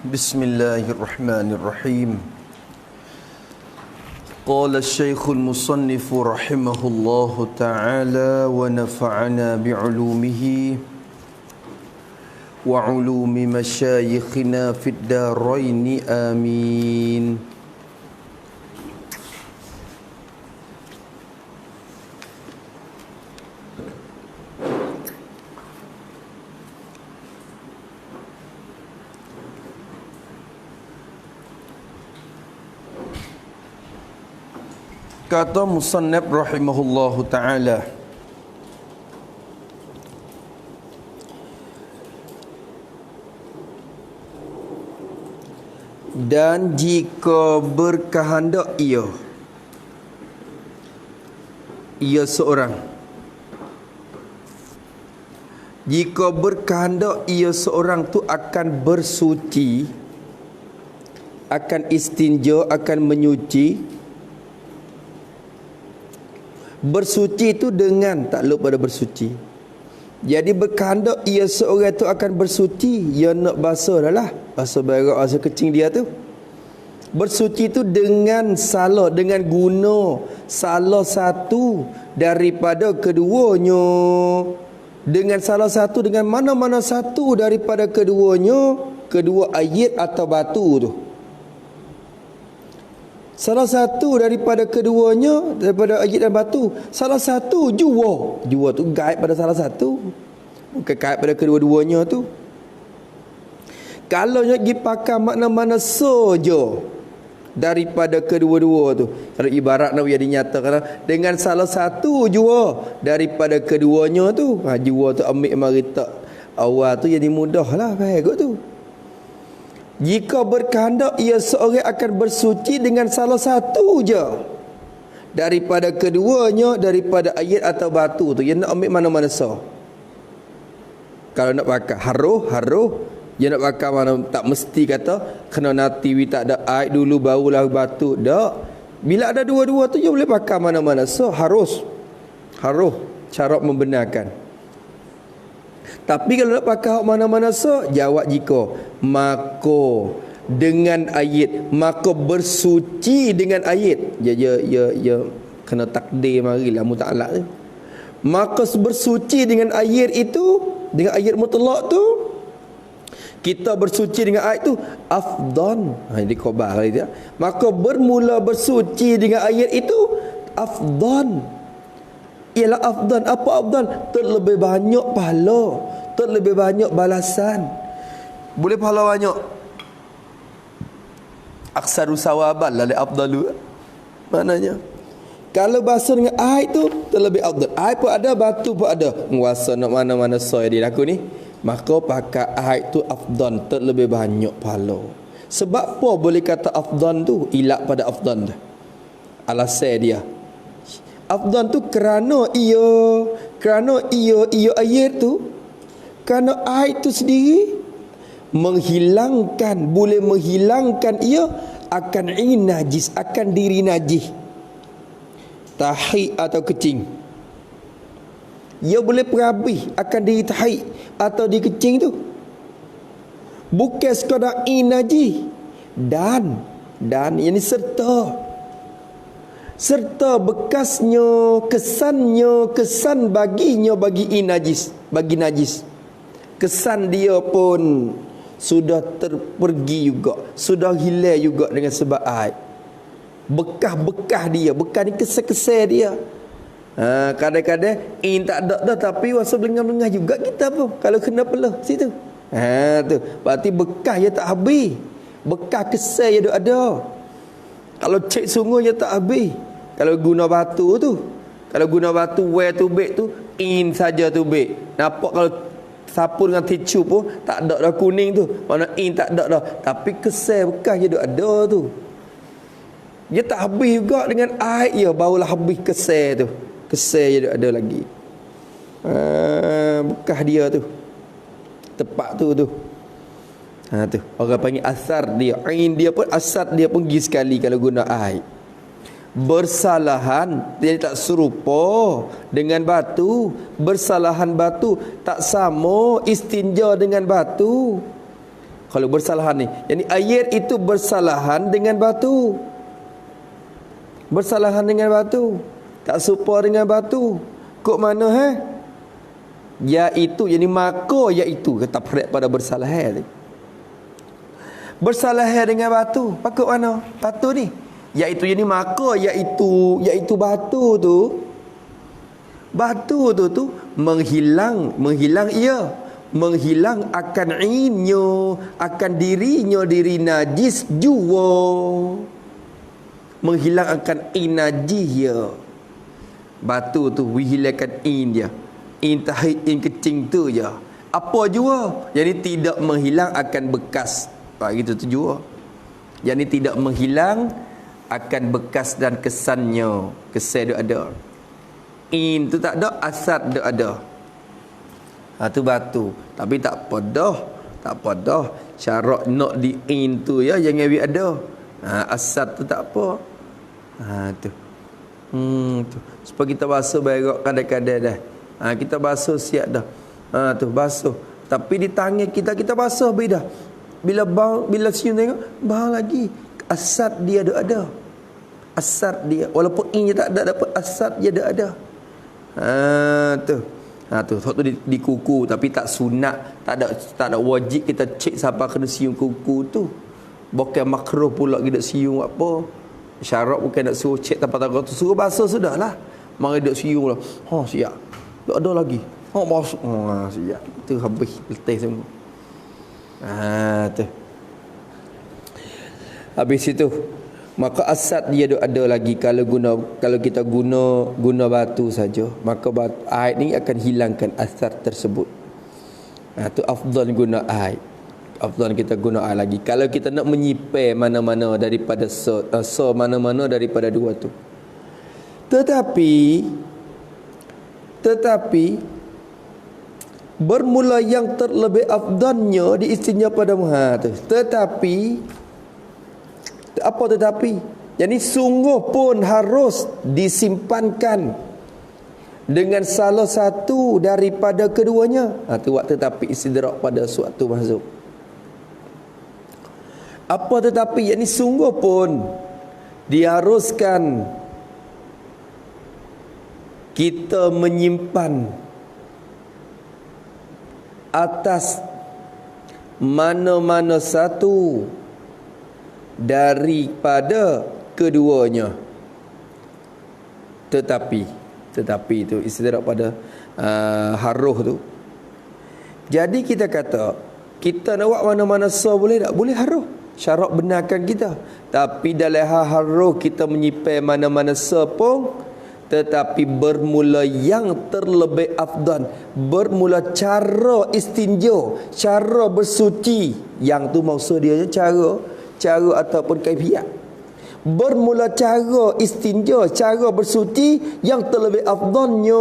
Bismillahirrahmanirrahim. Qala Syekhul Musannif rahimahullahu ta'ala wa nafa'ana bi'ulumihi wa ulumi masyayikhina fid daraini amin. Kata Musannif rahimahullahu ta'ala, dan jika berkehendak ia seorang, jika berkehendak ia seorang tu akan bersuci, akan istinja, akan menyuci. Bersuci itu dengan takluk pada bersuci. Jadi berkehendak ia seorang itu akan bersuci, ia nak basuh dah lah, basuh berak, basuh kecing dia tu. Bersuci itu dengan salah, dengan guna salah satu daripada keduanya. Dengan salah satu, dengan mana-mana satu daripada keduanya, kedua ayat atau batu tu. Salah satu daripada keduanya, daripada ayat dan batu. Salah satu jua. Jua tu kait pada salah satu, bukan kait pada kedua-duanya tu. Kalau nak pergi pakai mana-mana saja daripada kedua-dua tu, kalau ibarat nak dia dinyatakan dengan salah satu jua daripada keduanya tu, jua tu ambil mari tak awal tu jadi mudah lah faham tu. Jika berkehendak ia seorang akan bersuci dengan salah satu je daripada keduanya, daripada ayat atau batu tu. Dia nak ambil mana-mana sah. Kalau nak pakai haruh, dia nak pakai mana, tak mesti kata kena nanti tak ada air dulu barulah batu. Tak. Bila ada dua-dua tu dia boleh pakai mana-mana sah. Haruh cara membenarkan. Tapi kalau nak pakai mana-mana sah, jawab jika maka dengan ayat, maka bersuci dengan ayat. Ya kena takdir marilah muta'alaq tu. Maka bersuci dengan ayat itu, dengan ayat mutlak tu, kita bersuci dengan ayat tu afdan. Ini khabar kali dia. Maka bermula bersuci dengan ayat itu afdan. Ialah afdan. Apa afdan? Terlebih banyak pahala, terlebih banyak balasan. Boleh pahala banyak. Aksaru sawaban la afdalu. Maknanya kalau basuh dengan air tu terlebih afdal. Air pun ada, batu pun ada. Nguasa nak mana-mana soy dia aku ni, maka pakai air tu afdan, terlebih banyak pahala. Sebab apa boleh kata afdan tu? Ilak pada afdan dah. Alasan dia afdan tu kerana ia ayat tu, kerana air tu sendiri boleh menghilangkan ia akan najis, akan diri najis, tahik atau kecing. Ia boleh perhabis akan diri tahik atau di kecing tu. Bukan sekadar najis, dan ini serta bekasnya, kesan baginya bagi najis, bagi najis. Kesan dia pun sudah terpergi juga, sudah hilang juga dengan sebab air. Bekas dia, bekas ni kesan dia. Kadang-kadang tak ada dah, tapi rasa belengah-belengah juga kita pun kalau kena pelah situ. Tu berarti bekas dia tak habis, bekas kesan dia ada. Kalau cek sungguh dia tak habis. Kalau guna batu tu, kalau guna batu wear tubik tu, saja tubik. Nampak kalau sapu dengan tisu pun tak ada dah kuning tu, mana tak ada dah, tapi kesan bekas dia ada tu. Dia tak habis juga dengan air dia, barulah habis kesan tu. Kesan dia ada lagi. Bekas dia tu, tepat tu. Tu orang panggil asar dia. Dia pun asar dia pun pergi sekali kalau guna air. Bersalahan dia tak serupa dengan batu. Bersalahan batu tak sama istinja dengan batu. Kalau bersalahan ni, yani air itu bersalahan dengan batu. Bersalahan dengan batu. Tak serupa dengan batu. Kok mana Iaitu, yani maka iaitu kata perak pada bersalahan ni. Bersalahan dengan batu. Pakut mana? Batu ni. Iaitu yani maka iaitu batu tu. Batu tu menghilang ia. Menghilang akan inyo, akan dirinya, diri najis jua. Menghilang akan in najis ya. Batu tu menghilangkan in dia. In tahid, in kecing tu je. Apa jua? Jadi tidak menghilang akan bekas. Gitu tu jua. Jadi tidak menghilang akan bekas dan kesannya. Kesan dia ada. In tu tak ada, asad dia ada. Tu batu. Tapi tak apa dah. Syarat nak di in tu ya, jangan biar ada. Asad tu tak apa. Tu. Tu. Supaya kita basuh berak kadang-kadang dah. Kita basuh siap dah. Tu basuh. Tapi di tangan kita basuh beda. Bila sium tengok, bau lagi. Asad dia ada. Asad dia. Walaupun in tak ada, dapat asad dia ada. Tu. Tu di kuku, tapi tak sunat, tak ada wajib kita cek siapa kena sium kuku tu. Bukan makruh pula kita sium apa. Syarat bukan nak suruh cek tempat tu, suruh basuh sudahlah. Mari dak sium lah. Siap. Tak ada lagi. Masuk. Siap. Tu habis letih semua. Tu. Habis itu maka asad dia ada lagi kalau kita guna batu saja, maka air ni akan hilangkan asad tersebut. Tu afdal guna air. Afdal kita guna air lagi kalau kita nak menyipir mana-mana daripada mana-mana daripada dua tu. Tetapi bermula yang terlebih afdalnya diistinja pada tu. Tetapi yani sungguh pun harus disimpankan dengan salah satu daripada keduanya. Tu waktu tetapi istidrak pada suatu mazhab. Apa tetapi yani sungguh pun diharuskan kita menyimpan atas mana-mana satu daripada keduanya. Tetapi itu istidrak pada haruh tu. Jadi kita kata kita nak buat mana-mana boleh tak? Boleh haruh. Syarat benarkan kita. Tapi dalam haruh kita menyimpan mana-mana pun, tetapi bermula yang terlebih afdan, bermula cara istinja, cara bersuci. Yang tu maksud dia cara ataupun kaifiat. Bermula cara istinja, cara bersuci yang terlebih afdalnya.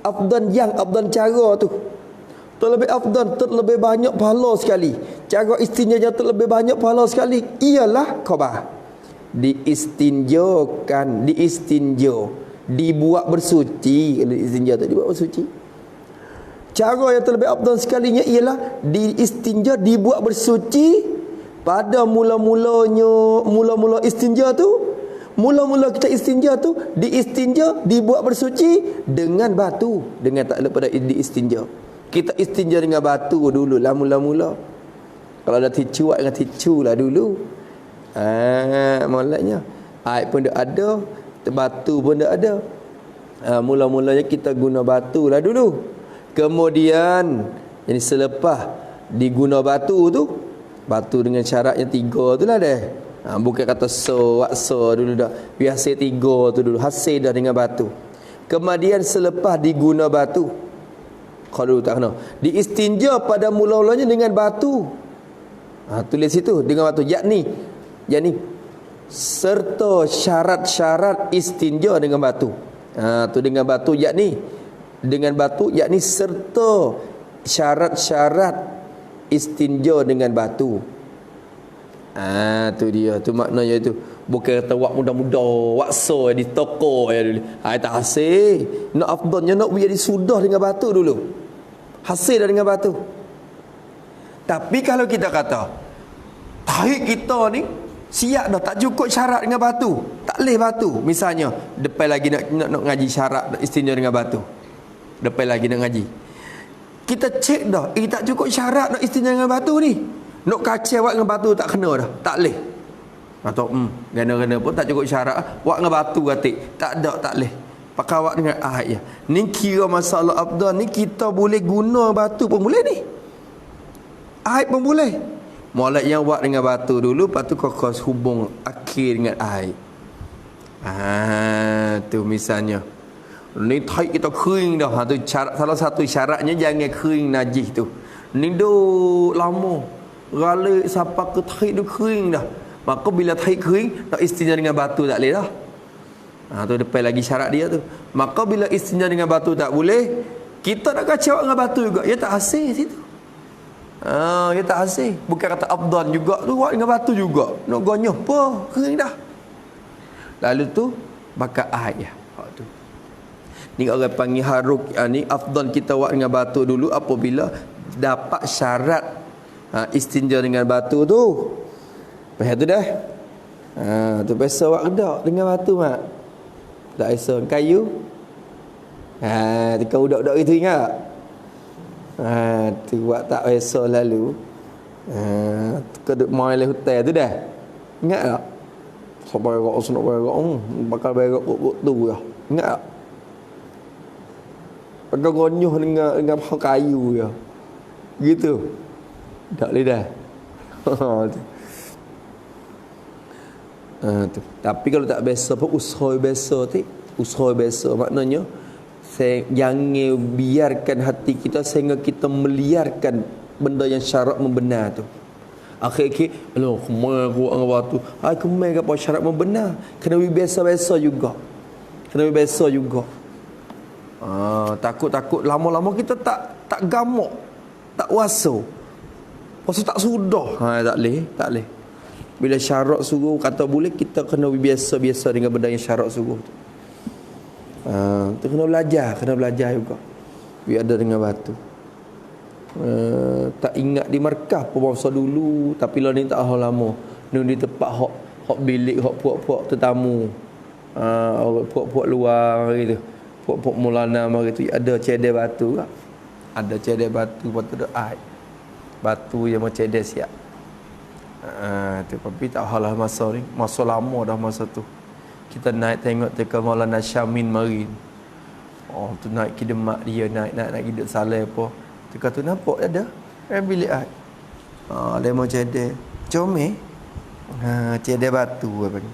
Afdan cara tu terlebih afdan, terlebih banyak pahala sekali. Cara istinja yang terlebih banyak pahala sekali ialah khabar. Diistinja, dibuat bersuci. Kalau istinja tu dibuat bersuci. Cara yang terlebih afdal sekalinya ialah diistinja, dibuat bersuci pada mula-mula istinja tu. Mula-mula kita istinja tu, diistinja, dibuat bersuci dengan batu. Dengan tak lepas pada diistinja. Kita istinja dengan batu dulu lah mula-mula. Kalau ada ticu, dengan ticu lah dulu. Malatnya air pun dah ada, batu pun dah ada. Mula-mulanya kita guna batu lah dulu. Kemudian jadi selepas diguna batu tu, batu dengan syaratnya 3 tu lah dah. Bukan kata waksa dulu dah. Biasa 3 tu dulu. Hasil dah dengan batu. Kemudian selepas diguna batu, kalau tak kena, diistinja pada mula-mulanya dengan batu. Tulis situ dengan batu. Yakni serta syarat-syarat istinja dengan batu. Tu dengan batu yakni serta syarat-syarat istinja dengan batu. Tu dia, tu maknanya itu. Bukan kata wak muda-muda, waksa di toko ya dulu. Tak hasil. Nak afdalnya nak jadi sudah dengan batu dulu. Hasil dah dengan batu. Tapi kalau kita kata tarik kita ni siap dah, tak cukup syarat dengan batu, tak leh batu. Misalnya depan lagi nak ngaji syarat istinja dengan batu. Depan lagi nak ngaji. Kita cek dah, tak cukup syarat nak istinja dengan batu ni. Nak kacau buat dengan batu tak kena dah, tak leh. Atau gana-gana pun tak cukup syarat buat dengan batu katik. Tak ada, tak leh. Pakai awak dengan air ya. Ni kira masalah afdal ni kita boleh guna batu pun boleh ni. Air pun boleh. Molek yang buat dengan batu dulu, lepas tu kokos hubung akhir dengan air. Tu misalnya. Ni taik kita kering dah. Tu salah satu syaratnya jangan kering najis tu. Ni duk lama. Ralik sampai ke taik tu kering dah. Maka bila taik kering, nak istinja dengan batu tak boleh dah. Tu depan lagi syarat dia tu. Maka bila istinja dengan batu tak boleh, kita nak kacau dengan batu juga. Ya tak hasil situ. Ya tak hasil. Bukan kata afdal juga tu buat dengan batu juga. Nak gonyoh apa? Kering dah. Lalu tu bakar air ya. Tu. Ni orang panggil haruk ni afdal kita buat dengan batu dulu apabila dapat syarat istinja dengan batu tu. Lepas tu dah. Tu biasa buat kedak dengan batu mak. Tak biasa kayu. Kau udak-udak itu ingat? Tu buat tak biasa lalu. Keduk main le hotel tu dah. Ingat tak? Sampai rok senok berak. Bakal berak kok tu dah. Ingat tak? Pakai gonyoh dengan pohon kayu ya. Gitu. Tak boleh dah. Tu. Tapi kalau tak biasa pun usaha biasa tu. Usaha biasa maknanya jangan biarkan hati kita sehingga kita meliarkan benda yang syarat membenar tu. Akhir-akhir, alah, kemai aku buat dengan batu. Kemai ke apa syarat membenar. Kena biasa-biasa juga. Kena biasa juga. Takut-takut lama-lama kita tak gamuk. Tak waso. Pasal tak sudah. Tak boleh. Bila syarat suruh kata boleh, kita kena biasa-biasa dengan benda yang syarat suruh tu. Tu kena belajar juga. Biar ada dengan batu. Tak ingat di markah pun masa dulu, tapi lah ni tak lama. Ni di tempat hok bilik, hok puak-puak tetamu. Puak-puak luar gitu. Puak-puak mulana mari tu ada cedek batu tak? Ada cedek batu, lepas tu ada air. Batu yang macam cedek siap. Tapi tak halah masa ni. Masa lama dah masa tu. Kita naik tengok teka Maulana Syamin mari. Tu naik ke demak dia, naik hidup saleh apa. Tu kata nampak ada. Bilik air. Lemon cedek. Comel. Cedek batu apa ni.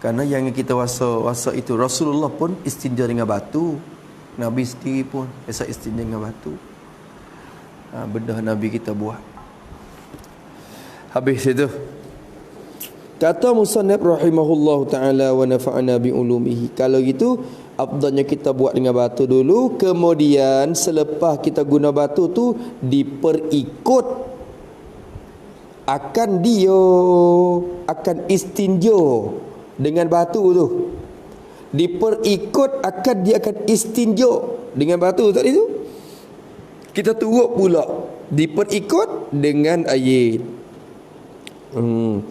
Karena yang kita wasa itu Rasulullah pun istinja dengan batu. Nabi sendiri pun biasa istinja dengan batu. Benda Nabi kita buat. Habis itu. Kata musannaf rahimahullahu taala wa nafa'ana bi ulumihi. Kalau gitu afdalnya kita buat dengan batu dulu, kemudian selepas kita guna batu tu diperikut akan istinjo dengan batu tu. Diperikut akan dia akan istinjo dengan batu tadi tu. Kita turut pula diperikut dengan air.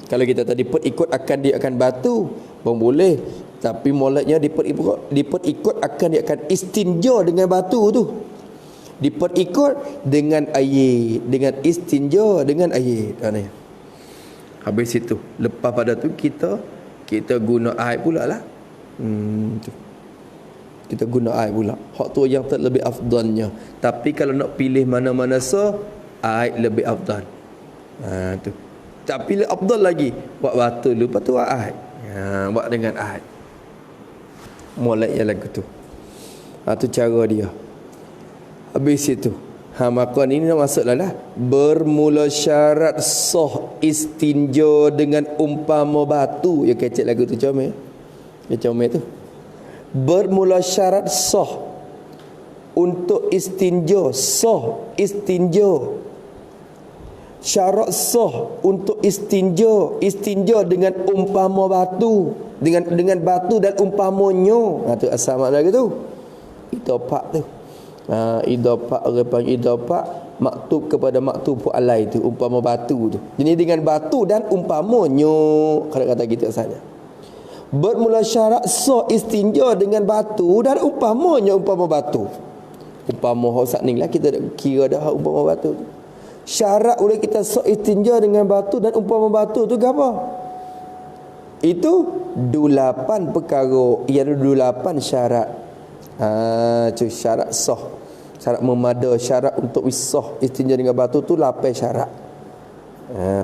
Kalau kita tadi perikut akan dia akan batu pun boleh, tapi moleknya diperikut akan dia akan istinja dengan batu tu. Diperikut dengan air, dengan istinja dengan air. Habis itu, lepas pada tu kita guna air pula lah. Kita guna air pula. Hak tu yang terlebih afdalnya. Tapi kalau nak pilih mana-mana air lebih afdal. Tu. Tak pilih afdal lagi, buat batu dulu, lepas tu buat air. Buat dengan air. Molek yang lagu tu. Tu cara dia. Habis itu, maka ni nak masuklah lah. Bermula syarat sah istinja dengan umpama batu. Ya kecek lagu tu comel. Ya comel tu. Bermula syarat sah untuk istinja, sah istinja. Syarat sah untuk istinja dengan umpama batu, dengan batu dan umpamanya. Tu asal makna gitu. Idafah tu. Idafah orang panggil idafah maktub kepada maktub alai tu, umpama batu tu. Jadi dengan batu dan umpamanya, kata-kata kita asalnya. Bermula syarat sah istinja dengan batu dan umpamanya umpama batu. Umpama hak ni lah kita dah kira dah umpama batu tu. Syarat oleh kita sah istinja dengan batu dan umpama batu tu apa? Itu 8 perkara, ia ada 8 syarat. Tu syarat sah. Syarat memada, syarat untuk sah istinja dengan batu tu 8 syarat.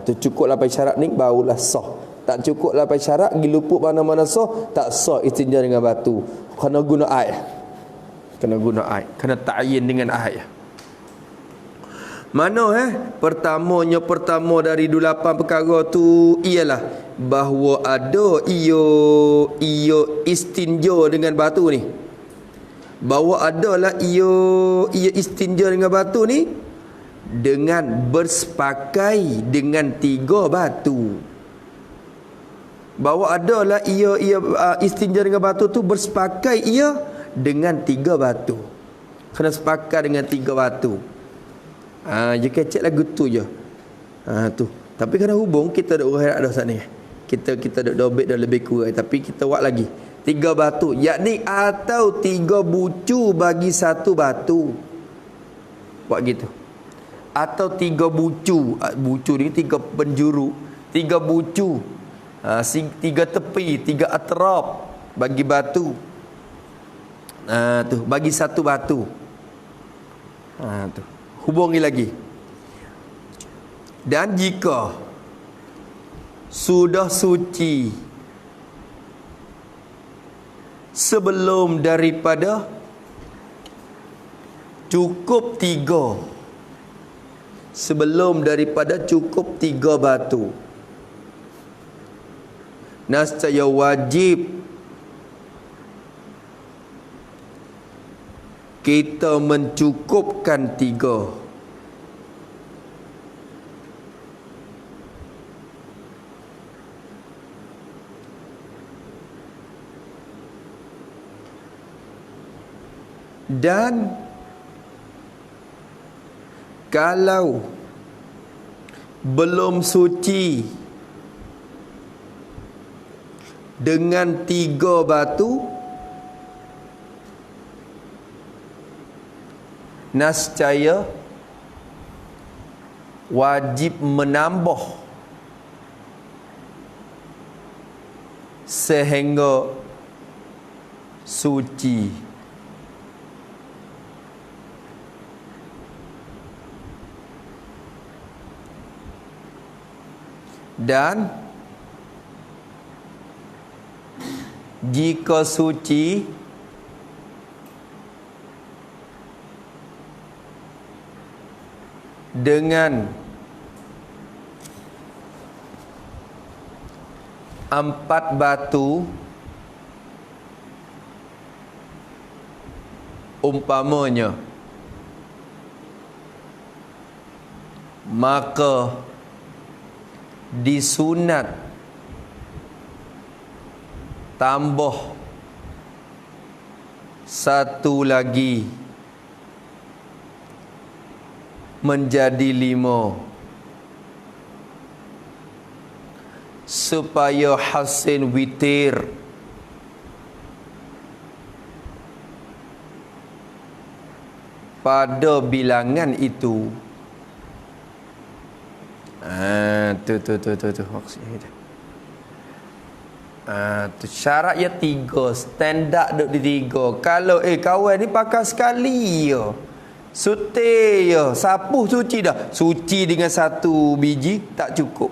Tu cukup 8 syarat ni barulah sah. Tak cukup 8 syarat, pergi luput mana-mana sah, tak sah istinja dengan batu. Kena guna air. Kena guna air. Kena ta'yin dengan air. Mana pertama dari 8 perkara tu ialah bahawa ada ia istinja dengan batu ni. Bahawa adalah ia istinja dengan batu ni dengan bersepakai dengan 3 batu. Bahawa adalah ia istinja dengan batu tu bersepakai ia dengan 3 batu. Kena sepakat dengan 3 batu. Dia kecek lagu tu je. Tu. Tapi kena hubung kita dah uraian dah sana. Kita dah dobek dah lebih kurang, tapi kita buat lagi. 3 batu, yakni atau 3 bucu bagi 1 batu. Buat gitu. Atau 3 bucu. Bucu ni 3 penjuru, 3 bucu. 3 tepi, 3 atraf bagi batu. Tu bagi 1 batu. Tu. Hubungi lagi. Dan jika sudah suci sebelum daripada cukup 3, sebelum daripada cukup 3 batu, nescaya wajib kita mencukupkan 3. Dan kalau belum suci dengan 3 batu, nescaya wajib menambah sehingga suci. Dan jika suci dengan 4 batu, umpamanya, maka disunat tambah 1 lagi menjadi 5 supaya hasil witir pada bilangan itu. Tu maksudnya. Tu syaratnya 3, standard duk di 3. Kalau kawan ni pakai sekali je, suti je, sapuh suci dah. Suci dengan 1 biji tak cukup.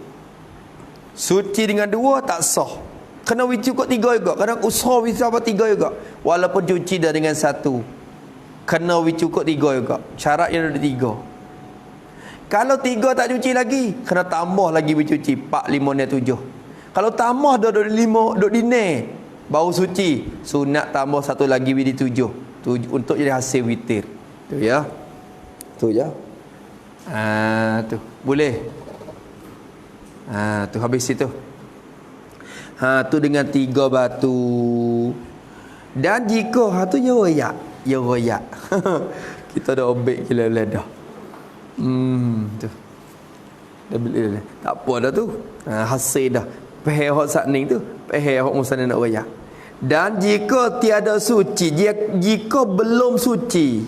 Suci dengan 2 tak sah. Kena cukup 3 juga. Kena usaha bisa apa 3 juga. Walaupun cuci dah dengan 1, kena cukup 3 juga. Syaratnya ada 3. Kalau 3 tak cuci lagi, kena tambah lagi bercuci 4, 5, 6, 7. Kalau tambah dah 5 duk dine baru suci, sunat tambah 1 lagi di 7 untuk jadi hasil witir. Tu ya. Tu je. Tu boleh. Tu habis itu. Tu dengan 3 batu. Dan jika tu ya royak. Kita dah obek gila dah. Tu. Dah beli dah. Tak apa dah tu. Hasil dah. Peheh hok sakning tu, peheh hok musana nak raya. Dan jika tiada suci, jika belum suci.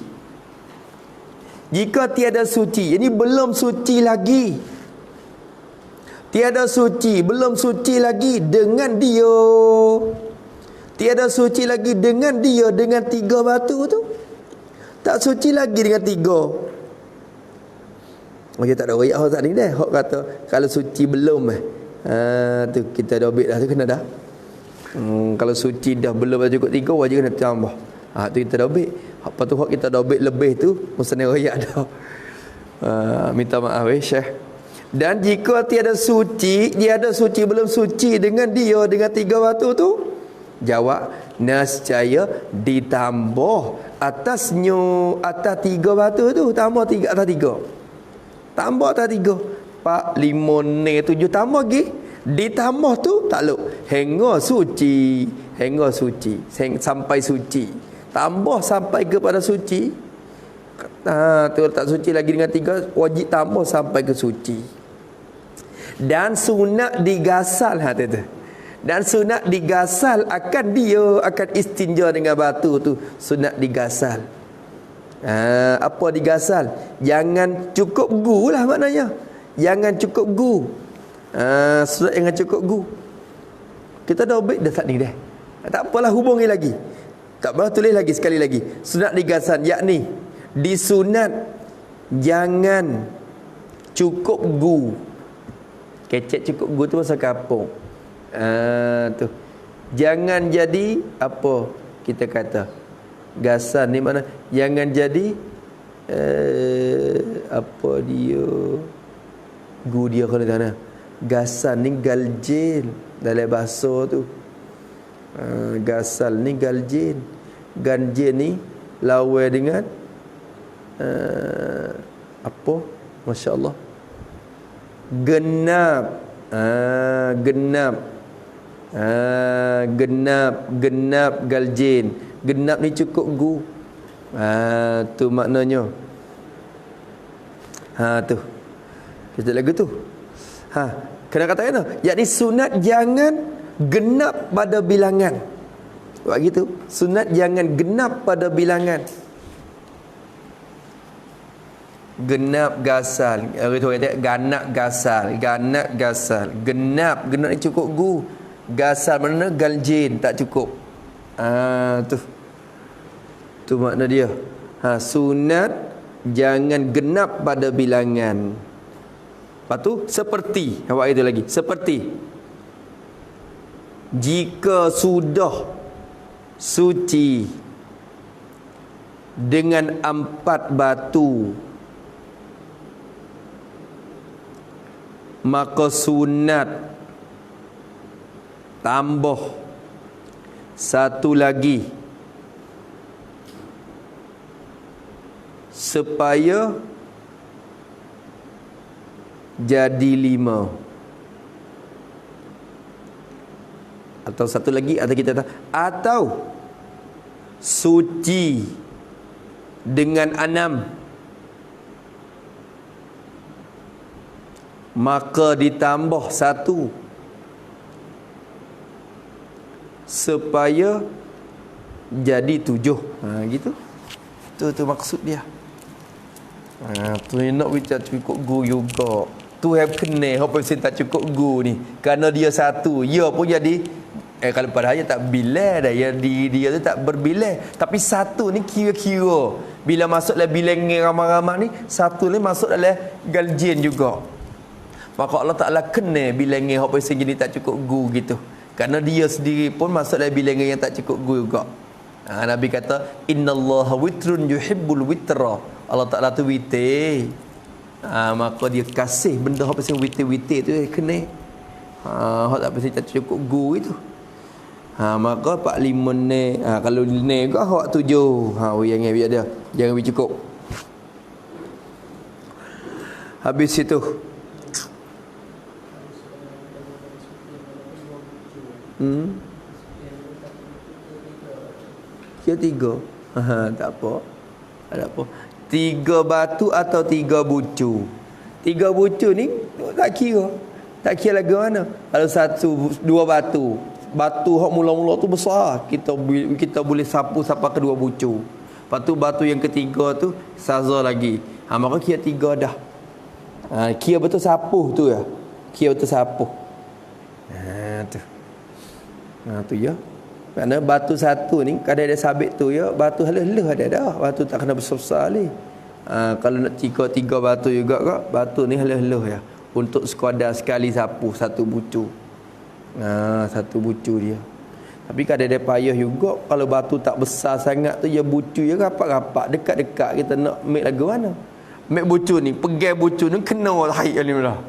Jika tiada suci, ini belum suci lagi. Tiada suci, belum suci lagi dengan dia. Tiada suci lagi dengan dia, dengan 3 batu tu. Tak suci lagi dengan 3. Okey, tak ada royak hok tadi dah. Hok kata kalau suci belum tu kita dah ambil dah tu kena dah. Kalau suci dah belum dah cukup 3 wajib kena tambah. Tu kita dah ambil. Apa tu hok kita dah ambil lebih tu musnah royak dah. Minta maaf Syekh. Dan jika tiada suci belum suci dengan dia dengan 3 batu tu, jawab nescaya ditambah atasnya atas 3 batu tu, tambah 3 atas 3. Tambah atas 3. 4 5 6 7 tambah lagi. Ditambah tu tak luk. Hingga suci sampai suci. Tambah sampai kepada suci. Tu tak suci lagi dengan 3, wajib tambah sampai ke suci. Dan sunat digasal tu. Dan sunat digasal akan istinja dengan batu tu. Sunat digasal. Apa digasal? Jangan cukup gu lah maknanya. Jangan cukup gu. Sunat jangan cukup gu. Kita dah ambil dah tak ni dah. Tak apalah, hubungi lagi. Tak apa, tulis lagi sekali lagi. Sunat digasal, yakni disunat jangan cukup gu. Kecek cukup gu tu masa kapung. Tu. Jangan jadi apa kita kata? Gasan ni mana? Jangan jadi apa dia? Gu dia kalau sana. Gasan ni galjin dalam bahasa tu. Gasal ni galjin. Ganjin ni lawan dengan apa? Masya-Allah. Genap. Genap galjin. Genap ni cukup gu. Tu maknanya. Tu. Kita lagu tu. Kena kata kena. Yakni sunat jangan genap pada bilangan. Buat gitu. Sunat jangan genap pada bilangan. Genap gasal. Itu kata ganak gasal. Genap ni cukup gu. Gasal mana galjin tak cukup. Tu makna dia. Sunat jangan genap pada bilangan. Lepas tu seperti awak itu lagi. Seperti jika sudah suci dengan 4 batu, maka sunat tambah 1 lagi supaya jadi 5. Atau 1 lagi atau kita kata atau suci dengan 6, maka ditambah 1 supaya jadi 7. Gitu. Tu maksud dia. Tu nak bicara cukup gu juga. Tu have kena apa sen tak cukup gu ni. Kerana dia 1, dia pun jadi kalau pada saya tak bilang dah. Dia tu tak berbilang. Tapi 1 ni kira-kira bila masuk dalam bilang ramai-ramai ni, 1 ni masuk dalam galjin juga. Maka Allah Ta'ala kena bilangan apa sen jadi tak cukup gu gitu. Kerana dia sendiri pun masuk dalam bilangan yang tak cukup gu juga. Nabi kata innallaha witrun yuhibbul witra. Allah Ta'ala tu witir. Maka dia kasih benda apa sen witir-witir tu kena. Hak tak pasal tak cukup gu itu. Maka 4 5 ni. Kalau ni ke hak 7. Yang biar dia. Jangan lebih cukup. Habis itu. Kira 3. Tak apa. Tak apa. 3 batu atau 3 bucu. 3 bucu ni tak kira. Tak kira lagu mana. Kalau 1, 2 batu. Batu hak mula-mula tu besar. Kita boleh sapu sampai ke 2 bucu. Lepas tu batu yang ketiga tu saza lagi. Maka kira 3 dah. Kira betul sapuh tu ya. Kira betul sapuh. Tu ya. Kerana batu satu ni kadang ada sabit tu ya, batu halus-halus ada dah. Batu tak kena besar-besar ni. Kalau nak 3 batu juga kak, batu ni halus-halus ya. Untuk sekadar sekali sapu satu bucu. Satu bucu dia. Tapi kadang ada payah juga kalau batu tak besar sangat tu ya, bucu ya rapat-rapat, dekat-dekat kita nak make lagu mana. Make bucu ni, pegang bucu ni kena haid ni lah.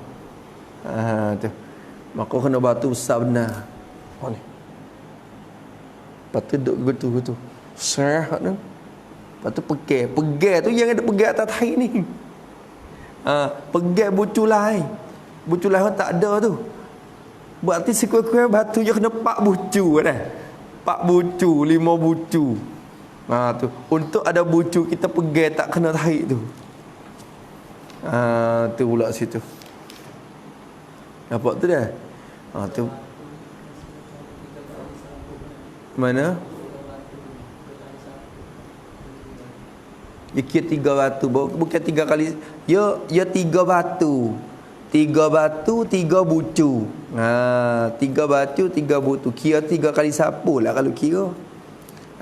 Tu. Maka kena batu besar benar. Ni. Lepas tu duduk betul-betul. Serah tu. Lepas tu pegang tu yang ada pegang atas haid ni. Pegang bucu lain. Bucu lain tak ada tu. Berarti sekurang-kurang batu je kena 4 bucu dah. 4 bucu, 5 bucu. Tu. Untuk ada bucu kita pegang tak kena haid tu. Tu pula situ. Nampak tu dah. Tu. Mana? Dia kira 3 batu. Bukan 3 kali. Ya 3 batu. 3 batu, 3 bucu. 3 batu, 3 bucu. Kira 3 kali sapu lah kalau kira.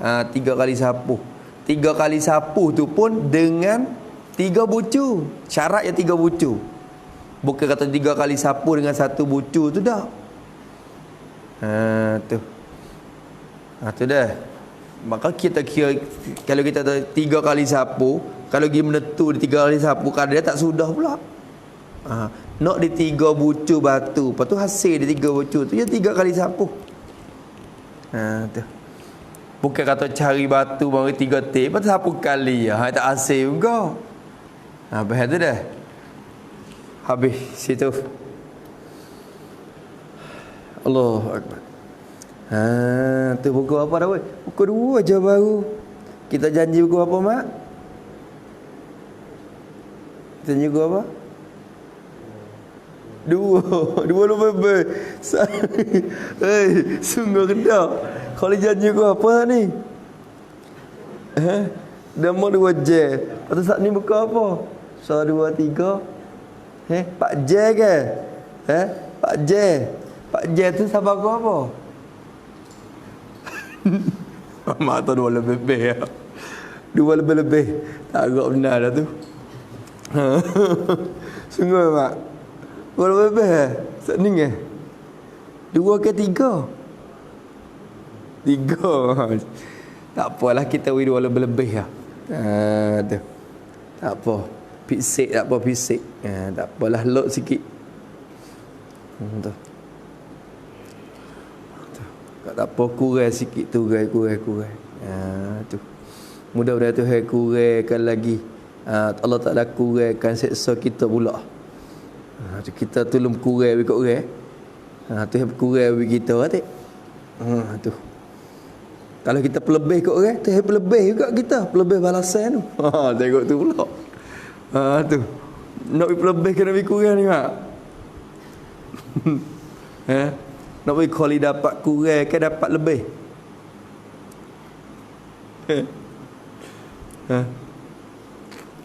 3 kali sapu. 3 kali sapu tu pun dengan 3 bucu. Syarat yang 3 bucu. Bukan kata 3 kali sapu dengan 1 bucu tu dah. Tu. Tu dah. Maka kita kira kalau kita 3 kali sapu, kalau pergi menetu di 3 kali sapu kadang dia tak sudah pula. Nak di 3 bucu batu, lepas tu hasil di 3 bucu tu ya 3 kali sapu. Tu. Bukan kata cari batu baru 3 tip, lepas tu sapu kali ya, tak hasil juga. Habis tu dah. Habis situ. Allahu Akbar. Tu buku apa dah weh? Buku 2 aja baru. Kita janji buku apa mak? Kita janji buku apa? 2 lebih. Sungguh rendah. Kalau janji buku apa ni? Dah mau 2 je. Lepas saat ni buku apa? 1, 2, 3. Pak J ke? Pak J. Pak J tu sabar kau apa? Mak tu 2 lebih ya. 2 lebih. Tak agak benar dah tu. Sungguh mak. 2 lebih Sat ni ke? 2 ke 3? 3. Tak apalah kita 2 lebih lah. Tu. Tak apa. Pisik tak apa pisik. Tak apalah lot sikit. Tu. Tak apa kurang sikit tu kurang. Tu. Mudah-mudahan Tuhan kurangkan lagi. Allah Taala kurangkan seksa kita pula. Kita tolong kurang ikut orang. Tuhan kurang bagi kita atik. Tu. Kalau kita pelebih kat orang, Tuhan pelebih juga kita, pelebih balasan tu. Tengok tu pula. Tu. Nak pelebih kena lebih kurang ni mak. Nak bagi kali dapat kurang ke dapat lebih?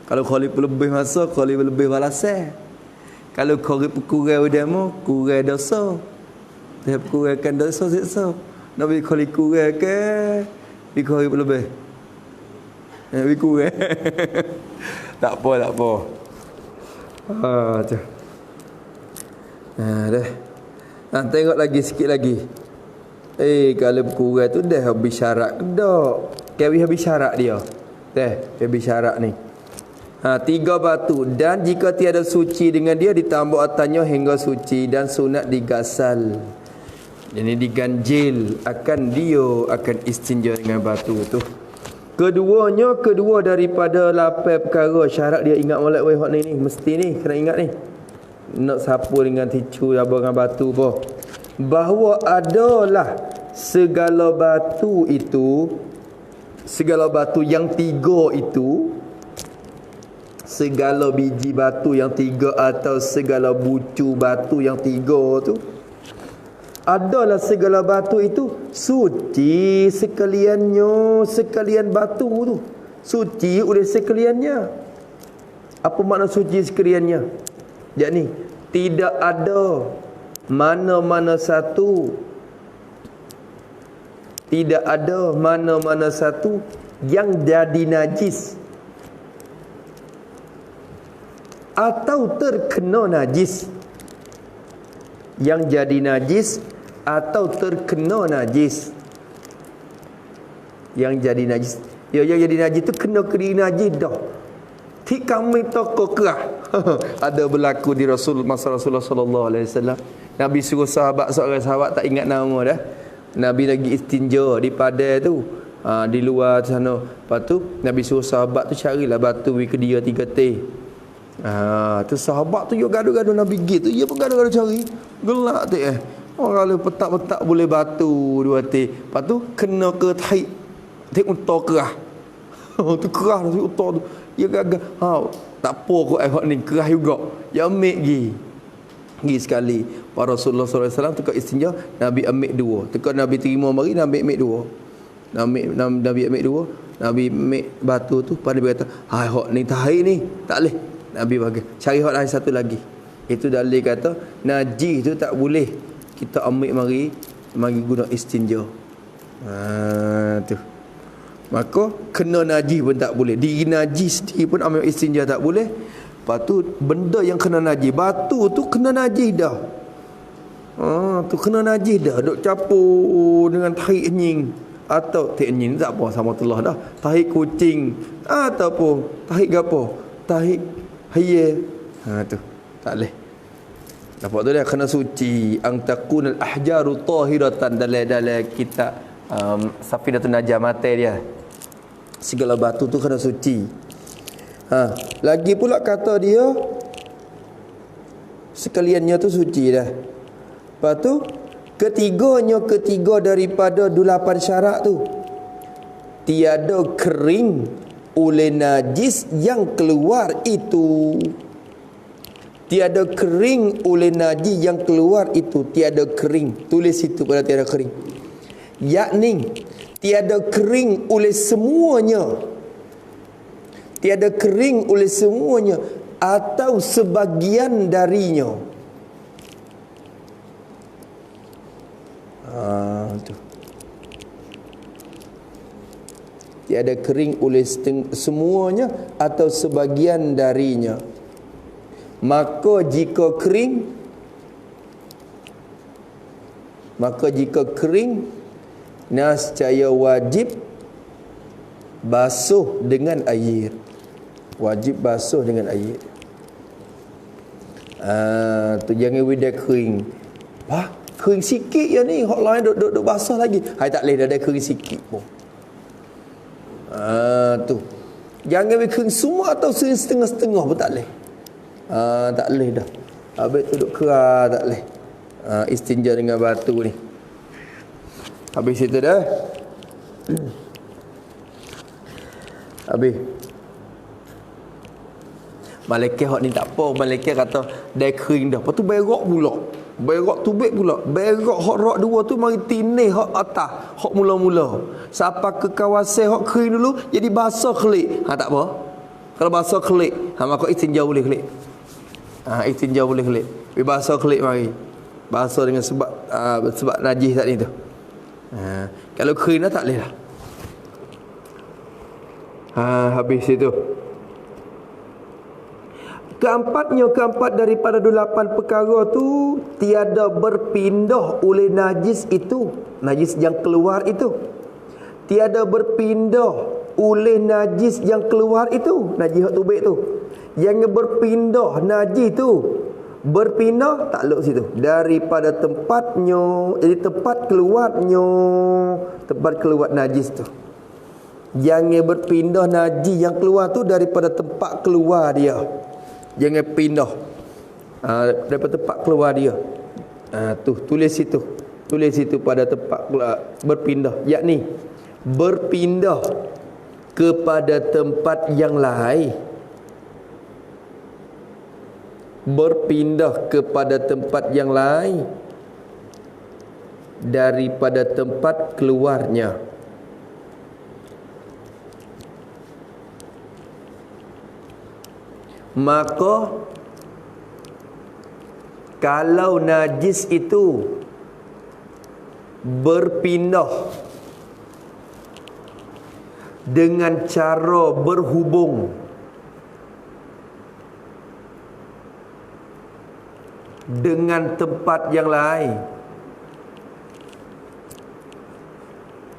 Kalau kali lebih masa, kali lebih balasan. Kalau kali kurang udama, kurang dosa. Dia kurangkan dosa siksa. Nak bagi kali kurang ke bagi kali lebih? Bagi kurang. Tak apa. Tu. Dah. Tengok lagi sikit lagi. Kalau kurang tu dah habis syarat ke tak? Habis syarat dia. Dah, habis syarat ni. 3 batu dan jika tiada suci dengan dia ditambah atasnya hingga suci dan sunat digasal. Jadi diganjil akan istinja dengan batu tu. Kedua daripada 8 perkara syarat dia ingat molek weh hak ni mesti ni kena ingat ni. Nak sapu dengan ticu dengan batu apa. Bahawa adalah segala batu yang 3 itu segala biji batu yang 3 atau segala bucu batu yang 3 tu, adalah segala batu itu suci sekaliannya, sekalian batu tu suci oleh sekaliannya. Apa makna suci sekaliannya? Yakni tidak ada mana-mana satu, tidak ada mana-mana satu yang jadi najis atau terkena najis, yang jadi najis atau terkena najis. Yang jadi najis, yang jadi najis tu kena najis dah. Ti kami toko kerah. Ada berlaku di masa Rasulullah sallallahu alaihi wasallam. Nabi suruh seorang sahabat tak ingat nama dah. Nabi lagi istinja di padai tu, di luar sana. Lepas tu Nabi suruh sahabat tu carilah batu ke dia 3 teh. Tu sahabat tu dia gaduh-gaduh Nabi gitu. Dia pun gaduh-gaduh cari. Gelak tu orang kalau petak-petak boleh batu 2 teh. Lepas tu kena ke taik unta kerah. Tu kerah tu unta tu. Dia gagal. Tak apa kau ni kerah juga. Dia ambil pergi sekali. Para Rasulullah sallallahu alaihi wasallam tukar istinja, Nabi ambil 2. Tukar Nabi terima mari, Nabi ambil 2. Nabi ambil 2. Nabi ambil batu tu, pada dia kata, "Hai hok ni tahi ni, tak leh." Nabi bagi, "Cari hok lain satu lagi." Itu dalil kata najis tu tak boleh kita ambil mari guna istinja. Tu. Maka kena najis pun tak boleh. Diri najis sendiri pun ambil istinja tak boleh. Lepas tu benda yang kena najis, batu tu kena najis dah. Tu kena najis dah. Duk capur dengan tahi anjing atau tahi anjing tak apa sama telah dah. Tahi kucing ataupun tahi gapo? Tahi haye. Tu tak boleh. Nampak tu dia kena suci. Ang takunal ahjaru tahiratan dalam kitab Safinatun Najah mata dia. Segala batu tu kena suci. Lagi pula kata dia sekaliannya tu suci dah. Lepas tu ketiga daripada 8 syarat tu, tiada kering oleh najis yang keluar itu. Tiada kering oleh najis yang keluar itu. Tiada kering. Tulis itu pada tiada kering. Yakni tiada kering oleh semuanya. Tiada kering oleh semuanya atau sebagian darinya. Tu. Tiada kering oleh semuanya atau sebagian darinya. Maka jika kering nescaya wajib basuh dengan air. Wajib basuh dengan air. Tu jangan widah kering. Kering sikit je ni, hak lain duk basah lagi. Hai tak leh dah ada kering sikit pun. Tu. Jangan kering semua atau setengah-setengah pun tak leh. Tak leh dah. Habis tu duk kerah tak leh. Istinja dengan batu ni. Habis itu dah. Habis. Malaikat hak ni tak apa. Malaikat kata dah kering dah. Lepas tu berak pula. Berak tubik pula. Berak hak rak 2 tu mari tinih hak atas. Hak mula-mula. Sampai ke kawasan hak kering dulu jadi basah kelik. Tak apa. Kalau basah kelik, maka istinja boleh kelik. Istinja boleh kelik. Basah kelik mari. Basah dengan sebab najis tadi tu. Kalau kering dah tak boleh lah. Habis itu. Keempat daripada 8 perkara tu tiada berpindah oleh najis itu. Najis yang keluar itu. Tiada berpindah oleh najis yang keluar itu. Najis hak tubik tu. Jangan berpindah najis tu. Berpindah takluk situ daripada tempatnya. Jadi tempat keluar najis tu. Jangan berpindah najis yang keluar tu daripada tempat keluar dia. Jangan pindah daripada tempat keluar dia. Tulis situ pada tempat keluar, berpindah, yakni berpindah kepada tempat yang lain. berpindah kepada tempat yang lain daripada tempat keluarnya. Maka kalau najis itu berpindah dengan cara berhubung dengan tempat yang lain,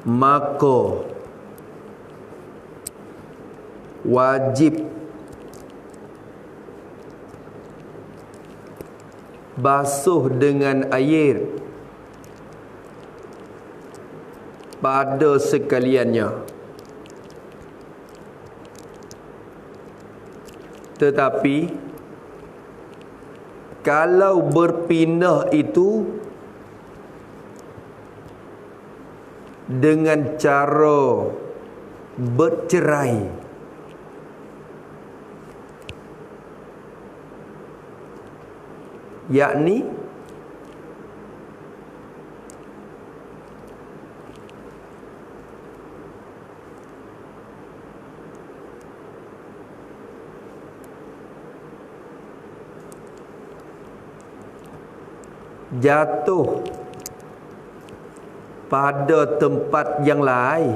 maka wajib basuh dengan air pada sekaliannya. Tetapi kalau berpindah itu dengan cara bercerai, yakni jatuh pada tempat yang lain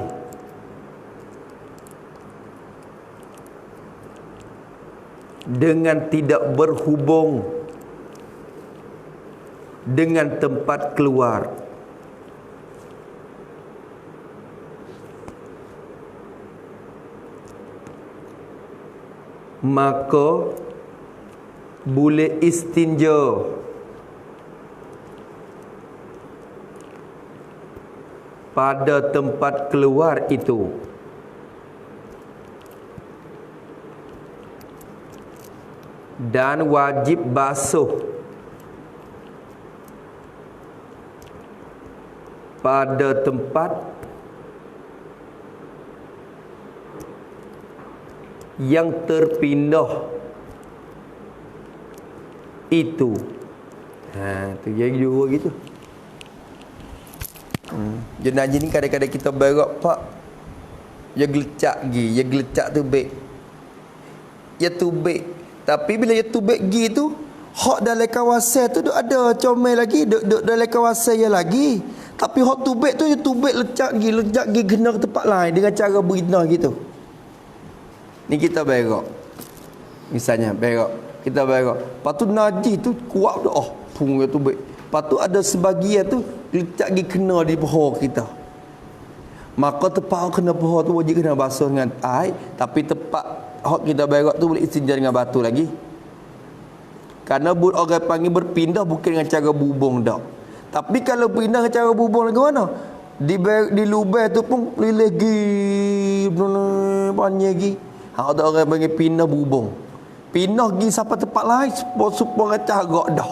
dengan tidak berhubung dengan tempat keluar, maka boleh istinja pada tempat keluar itu. Dan wajib basuh pada tempat yang terpindah itu. Tu jadi dua gitu. Jenazah ni kadang-kadang kita berak pak, dia gelecak gi, dia gelecak tu baik, dia tubik. Tapi bila dia tubik gi tu, hak dalam kawasan tu duk ada comel lagi, duk dalam kawasan dia lagi. Tapi hak tubik tu dia tubik lecak gi kena ke tempat lain dengan cara berzina gitu. Ni kita berak. Misalnya berak, kita berak. Lepas tu najis tu kuat dah. Pung dia tubik. Lepas tu ada sebahagian tu lecak gi kena di paha kita. Maka tempat kena paha tu wajib kena basuh dengan air, tapi tempat hak kita berak tu boleh istinja dengan batu lagi. Kerana orang panggil berpindah bukan dengan cara bubung dak. Tapi kalau pindah dengan cara bubung lagi mana? Di lubang tu pun lilih gi banyak gi. Hak ada orang panggil pindah bubung. Pindah gi sampai tempat lain supaya cara dah.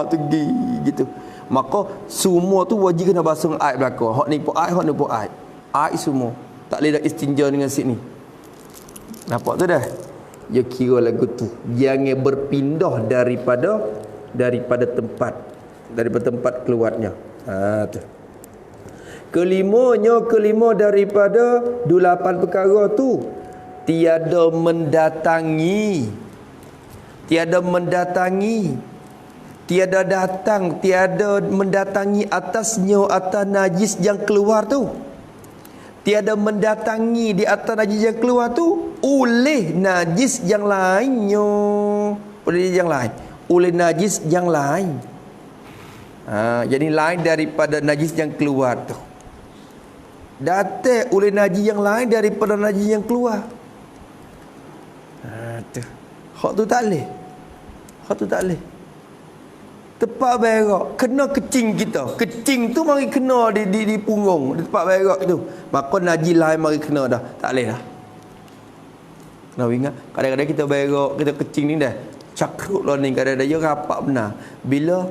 Tu gi gitu. Maka semua tu wajib kena basuh dengan air belaka. Hak ni pun air, hak ni pun air. Air semua. Tak boleh dah istinja dengan sini. Nampak tu dah? Dia kira lagu tu. Jangan berpindah daripada tempat keluarnya. Tu. Kelima daripada 8 perkara tu, tiada mendatangi, tiada mendatangi atasnya atas najis yang keluar tu. Tiada mendatangi di atas najis yang keluar tu oleh najis yang lainnya. Oleh najis yang lain. Jadi lain daripada najis yang keluar tu. Datang oleh najis yang lain daripada najis yang keluar. Tu. Hak tu tak boleh. Tempat berak kena kecing kita. Kecing tu mari kena di punggung, di tempat berak tu. Maka najis lain mari kena dah. Tak boleh dah. Kena ingat, kadang-kadang kita berak, kita kecing ni dah cakruk lah ni, kadang-kadang dia rapat benar. Bila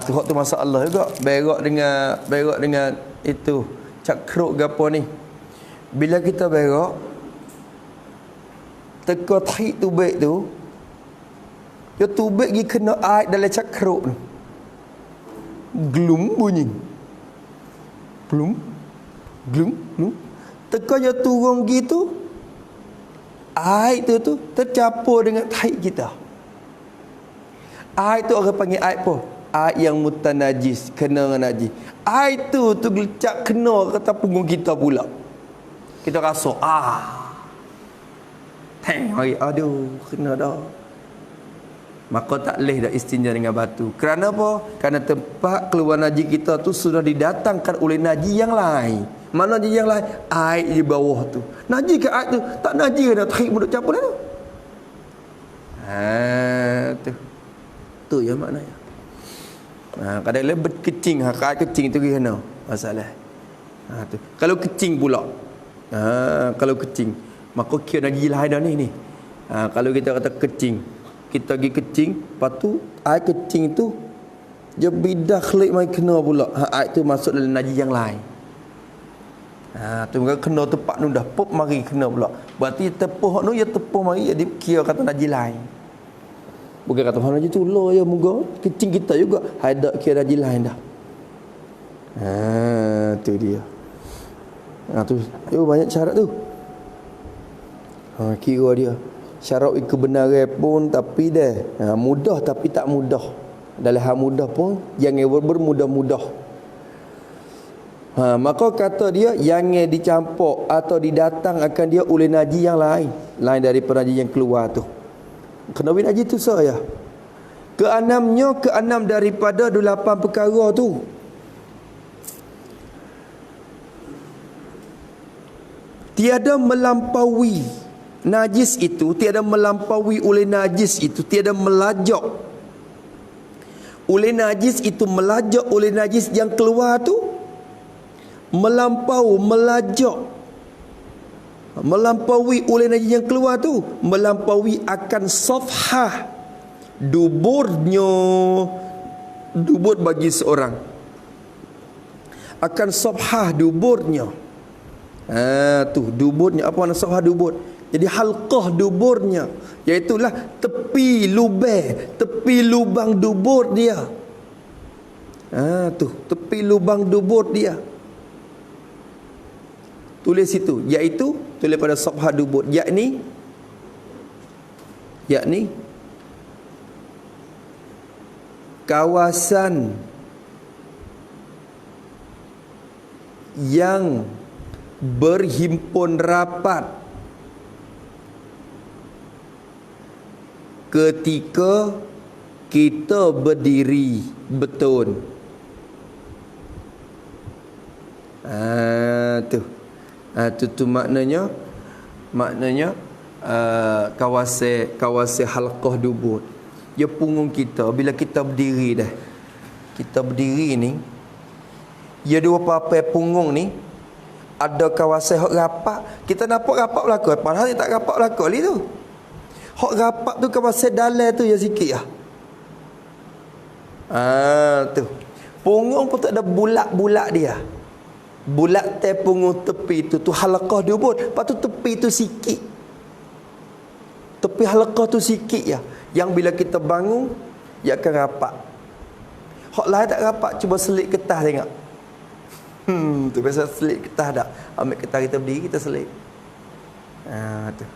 tu hak tu masalah juga. Berak dengan itu cakruk gapo ni. Bila kita berak teka tahi tu baik tu, Dia tubik pergi kena air dalam cakruk tu. Glum bunyi. Glum. Glum. Glum. Teka dia turun gitu. Air tu tercampur dengan tahi kita. Air tu orang panggil air apa? Air yang mutanajis, kena dengan najis. Air tu gelecak kena kata punggung kita pula. Kita rasa hari aduh kena dah. Maka tak boleh dah istinja dengan batu. Kerana apa? Kerana tempat keluar najis kita tu sudah didatangkan oleh najis yang lain. Mana najis yang lain? Air di bawah tu. Najis ke air tu? Tak najis dah tarik mulut campur dah tu. Tu. Tu yang maknanya. Kadang-kadang berkecing, air kecing tu kena masalah. Tu. Kalau kecing pula. Kalau kecing, maka kira najis lain dah ni. Kalau kita kata kecing, kita pergi kecing, lepas tu air kecing tu dia bidah klik mai kena pula. Air tu masuk dalam najis yang lain. Tu kena tempat tu dah pop mari kena pula. Berarti tepuh tu ya tepuh mari jadi kira kata najis lain. Bukan kata najis tu lah ya moga kecing kita juga ada kira najis lain dah. Tu dia. Tu banyak syarat tu. Kira dia syarat kebenaran pun tapi mudah tapi tak mudah. Dalam hal mudah pun jangan bermudah-mudah. Maka kata dia jangan dicampur atau didatang akan dia oleh najis yang lain daripada najis yang keluar tu. Kenapa najis tu saya? Keenam daripada 8 perkara tu. Tiada melampaui najis itu, tiada melampaui oleh najis itu, tiada melajak oleh najis itu, melajak oleh najis yang keluar tu, melampaui oleh najis yang keluar tu, melampaui akan safhah dubur bagi seorang, akan safhah duburnya. Duburnya apa makna safhah dubur? Jadi halqah duburnya, iaitulah tepi lubang dubur dia. Tepi lubang dubur dia. Tulis situ, iaitu tulis pada safhah dubur, yakni kawasan yang berhimpun rapat ketika kita berdiri betul. Tu maknanya kawasan halqah dubur. Dia punggung kita bila kita berdiri dah. Kita berdiri ni, dia dua papai punggung ni ada kawasan hok rapat. Kita nampak rapat belakang, padahal dia tak rapat belakang ni tu. Hok rapat tu kawasan dalam tu ya sikit lah. Tu. Punggung pun tak ada bulat-bulat dia. Bulat teh punggung tepi tu halaqah dubur. Lepas tu tepi tu sikit. Tepi halaqah tu sikit ya. Yang bila kita bangun, dia akan rapat. Hok lain tak rapat, cuba selit ketah tengok. Tu biasa selit ketah dak. Ambil ketah kita berdiri, kita selit. Tu.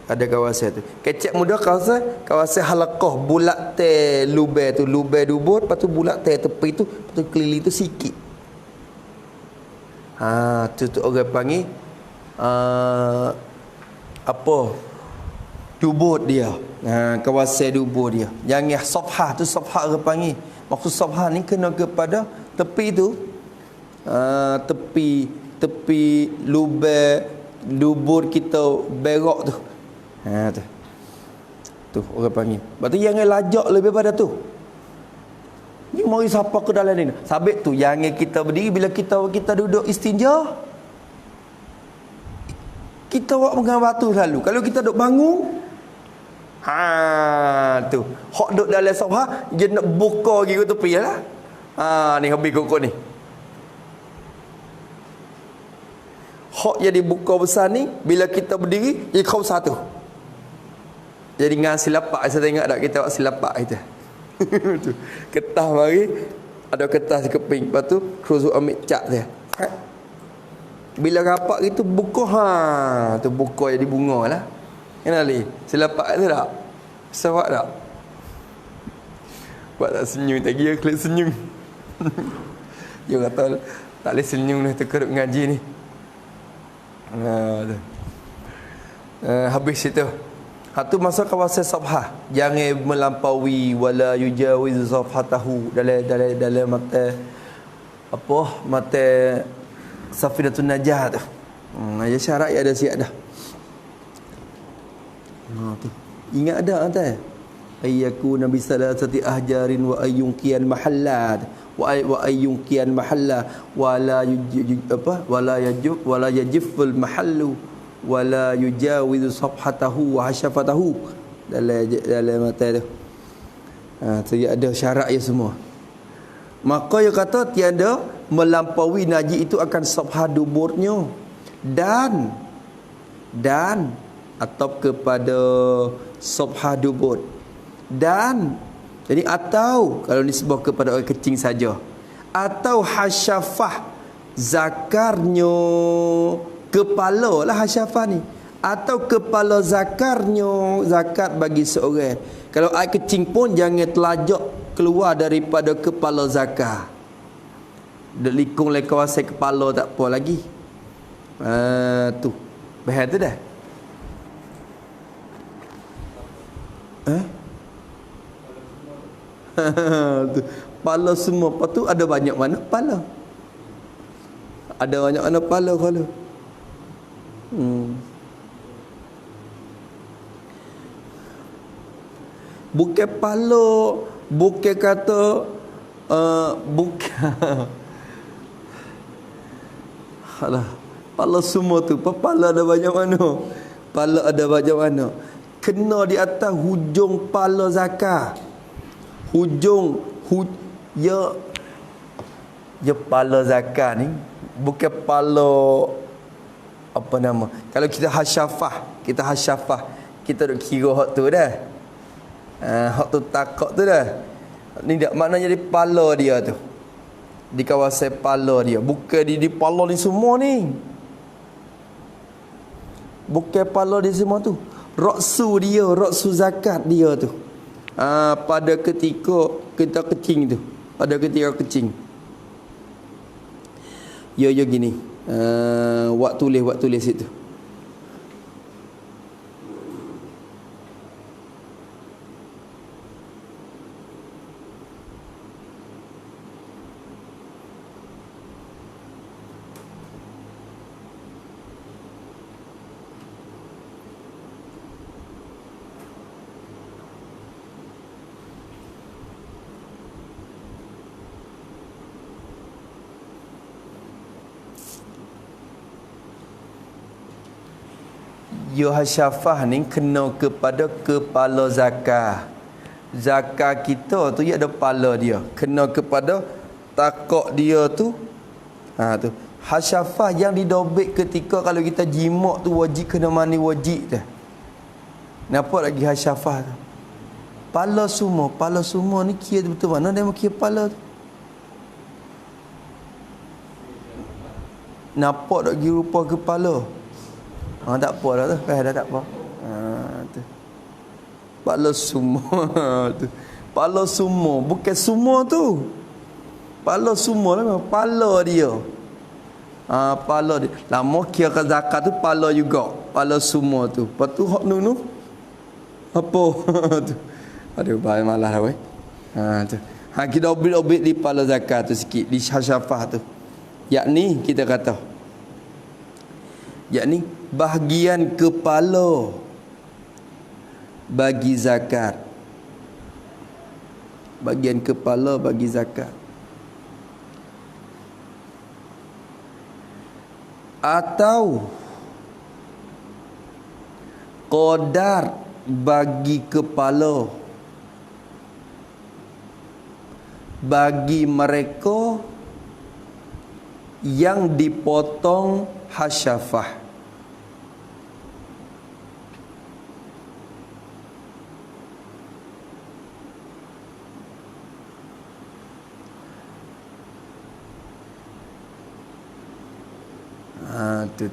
Ada kawasan tu. Kecek mudah kawasan halaqah bulat teh lubai tu, lubai dubur, lepas tu bulat teh tepi tu, lepas tu keliling tu sikit. Tu orang panggil apa? Dubur dia. Kawasan dubur dia. Yang safhah tu safhah orang panggil. Maksud safhah ni kena kepada tepi tu. Tepi lubai dubur kita berok tu. Tu orang panggil. Berarti jangan lajak lebih pada tu. Ni mari siapa ke dalam ni? Sabit tu jangan kita berdiri bila kita duduk istinja. Kita buat pegang batu selalu. Kalau kita duduk bangun, tu. Hok duduk dalam safhah, dia nak buka lagi ke tepi lah. Ni habis kokok ni. Hok jadi buka besar ni, bila kita berdiri, dia kau satu. Jadi dengan silapak, saya tengok tak kita buat silapak kita. Tu. Ketah mari, ada kertas keping, lepas tu terus ambil cat dia. Bila rapat itu buka tu buka jadi bunga lah. Kenal ni? Silapak tu tak? Sawak tak? Buat tak senyum tak kira klik senyum. Dia kata tak boleh senyum dah terkerut ngaji ni. Habis itu. Satu masa kawasan sabhah, jangan melampaui wala yujawiz safhatahu dalam mata apa mata Safinatun Najah tu. Ya syarat ya ada siap dah. Tu. Ingat ada tak? Ayyaku nabi salasati ahjarin wa ayyunqiyan mahallat wa ayyunqiyan mahalla wala yajiful mahallu wala yujawizu safhatahu wa hasyafatahu dalam mata tu. Dia ada syarat ya semua. Maka dia kata tiada melampaui najis itu akan safhah duburnya dan atau kepada safhah dubur dan jadi atau kalau nisbah kepada orang kecing saja atau hasyafah zakarnya kepala lah hasyafah ni atau kepala zakarnya zakat bagi seorang. Kalau air kecing pun jangan telajak keluar daripada kepala zakar. Likung le kawasan kepala tak apa lagi. Tu. Bahaya tu dah. Tu. Pala semua. Lepas tu ada banyak mana pala. Ada banyak mana pala kalau. Bukan pala, bukan kata bukan. Alah, pala semua tu. Pala ada banyak mana? Pala ada banyak mana? Kena di atas hujung pala zakar. Ya pala zakar ni bukan pala apa nama. Kalau kita hasyafah, kita duk kira hak tu dah. Hak tu takak tu dah. Ni tak maknanya di pala dia tu. Di kawasan pala dia. Bukan di pala ni semua ni. Bukan pala di semua tu. Raksu zakat dia tu. Pada ketika kita kecing tu. Pada ketika kecing. Ya gini. Wak tulis itu. Hasyafah ni kena kepada kepala zakar. Zakar kita tu ia ada kepala dia. Kena kepada takak dia tu. Tu. Hasyafah yang didobek ketika kalau kita jimak tu wajib kena mani wajib dah. Nampak lagi hasyafah tu. Pala semua ni kira betul mana dia kira pala tu. Nampak tak kira rupa kepala. Tak apa dah tu. Dah tak apa. Tu. Pala semua tu. Pala semua. Bukan semua tu. Pala semua lah. Pala dia. Pala dia. Lama kira zakat tu pala juga. Pala semua tu. Lepas tu hak nu. Apa? Tu. Aduh, bahaya malah dah weh. Tu. Kita obit-obit di pala zakat tu sikit. Di hasyafah tu. Yakni kita kata. Yakni bahagian kepala bagi zakat. Bahagian kepala bagi zakat. Atau qadar bagi kepala bagi mereka yang dipotong hasyafah. Tu.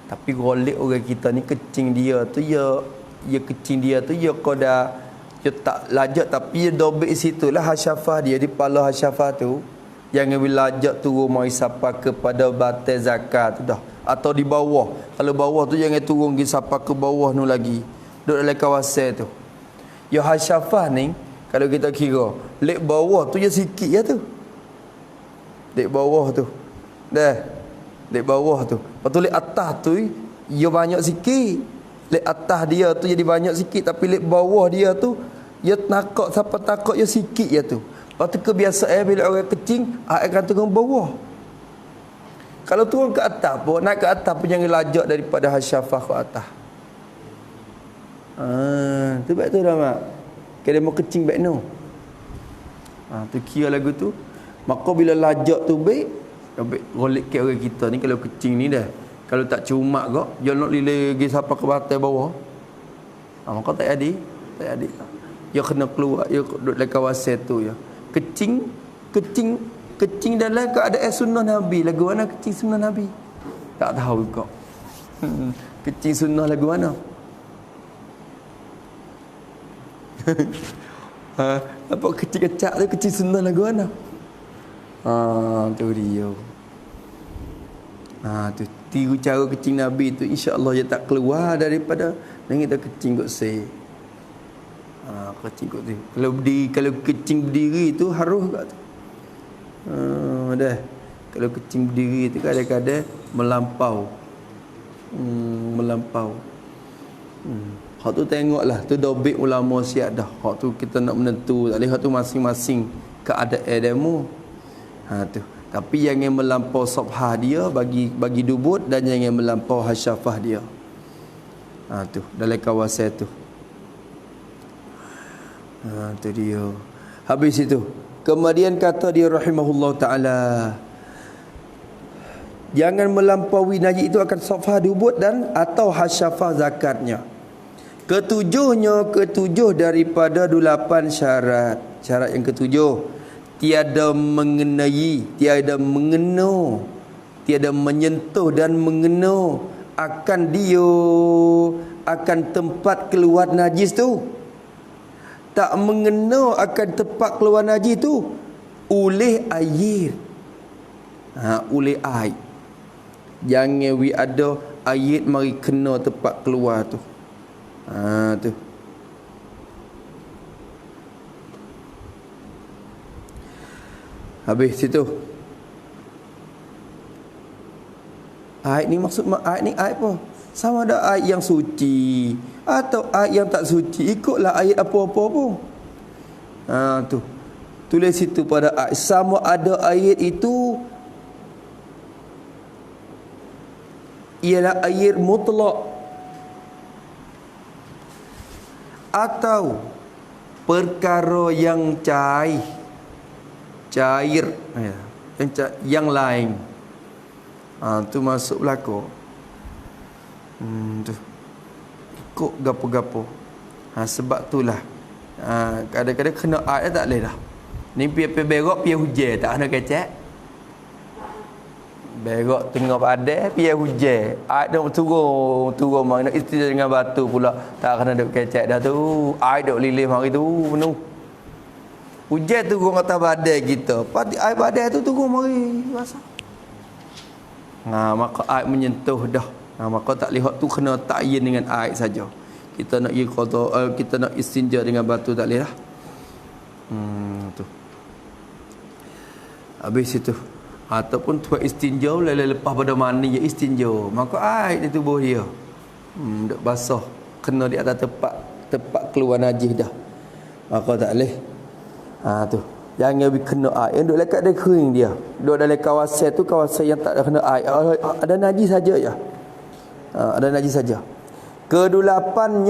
Tapi golek orang kita ni kecing dia tu ya kecing dia tu ya qada dia tak lajak tapi dia dobek situlah hasyafah dia di pala hasyafah tu. Jangan bila lajak turun mai sapa kepada batal zakat tu dah. Atau di bawah. Kalau bawah tu jangan turun pergi sapa ke bawah tu lagi. Duduk dalam kawasan tu. Ya hasyafah ni kalau kita kira lek bawah tu je sikit ya tu. Lek bawah tu. Dah. Lek bawah tu. Lepas tu lek atas tu ya banyak sikit. Lek atas dia tu jadi banyak sikit tapi lek bawah dia tu ya nakak siapa takut ya sikit ya tu. Lepas tu kebiasaan bila orang kecing akan turun bawah. Kalau turun ke atas pun naik ke atas pun jangan lajak daripada hasyafah ke atas. Tu baik tu dah mak. Kalau mau kecing baik no. Tu kira lagu tu. Maka bila lajak tu baik golek ke orang kita ni kalau kecing ni dah. Kalau tak cumak kok, dia nak lilih pergi sampai ke batas bawah. Maka tak ada. Dia kena keluar, dia duduk dalam kawasan tu ya. Kecing dalam keadaan sunnah Nabi. Lagu mana kecing sunnah Nabi? Tak tahu kok. Kecing sunnah lagu mana? Apa kecing kecak tu kecing sunnah lagu mana? Tu dia. Tu tiru cara kecing Nabi tu, insya-Allah dia tak keluar daripada dengan kita kecing kot se. Kecing kot tu. Kalau kecing berdiri tu harus kat tu. Dah. Kalau kecing berdiri tu kadang-kadang melampau. Hak tu tengoklah, tu dobek ulama siap dah. Hak tu kita nak menentu, tak boleh hak tu masing-masing keadaan demo. Tu. Tapi jangan melampau sabhah dia bagi dubut dan jangan melampau hasyafah dia. Tu dalam kawasan tu. Tu dia. Habis itu. Kemudian kata dia rahimahullah taala, jangan melampaui najis itu akan sabhah dubut dan atau hasyafah zakatnya. Ketujuh daripada 8 syarat. Syarat yang ketujuh, tiada mengenai, tiada mengena, tiada menyentuh dan mengena akan tempat keluar najis tu. Tak mengena akan tempat keluar najis tu oleh air. Oleh air. Jangan ada air mari kena tempat keluar tu. Tu. Habis situ. Air ni maksud air ni air apa? Sama ada air yang suci atau air yang tak suci, ikutlah air apa-apa pun. Tu. Tulis situ pada air. Sama ada air itu ialah air mutlak atau perkara yang cair yang lain. Tu masuk belaka. Tu ikut gapo-gapo. Sebab itulah kadang-kadang kena air tak boleh dah. Ni pi berok pi hujan tak kena kecek. Berok tengah padai pi hujan. Air dah turun mana isteri dengan batu pula tak kena duk kecek dah tu. Air duk lilih mari tu penuh. Hujan turun atas badai kita. Pati air badai tu turun mari basah. Maka air menyentuh dah. Maka tak lihat tu kena ta'yin dengan air saja. Kita nak kita nak istinja dengan batu tak boleh dah. Tu. Habis itu. Ataupun tuan istinja lepas pada mani je istinja. Maka air di tubuh dia. Dak basah. Kena di atas tempat keluar najis dah. Maka tak boleh. Tu. Jangan kena air. Duduk dekat dia kering dia. Duduk dalam kawasan tu, kawasan yang tak ada kena air. Ada najis saja ya. Ada najis saja. Kedelapan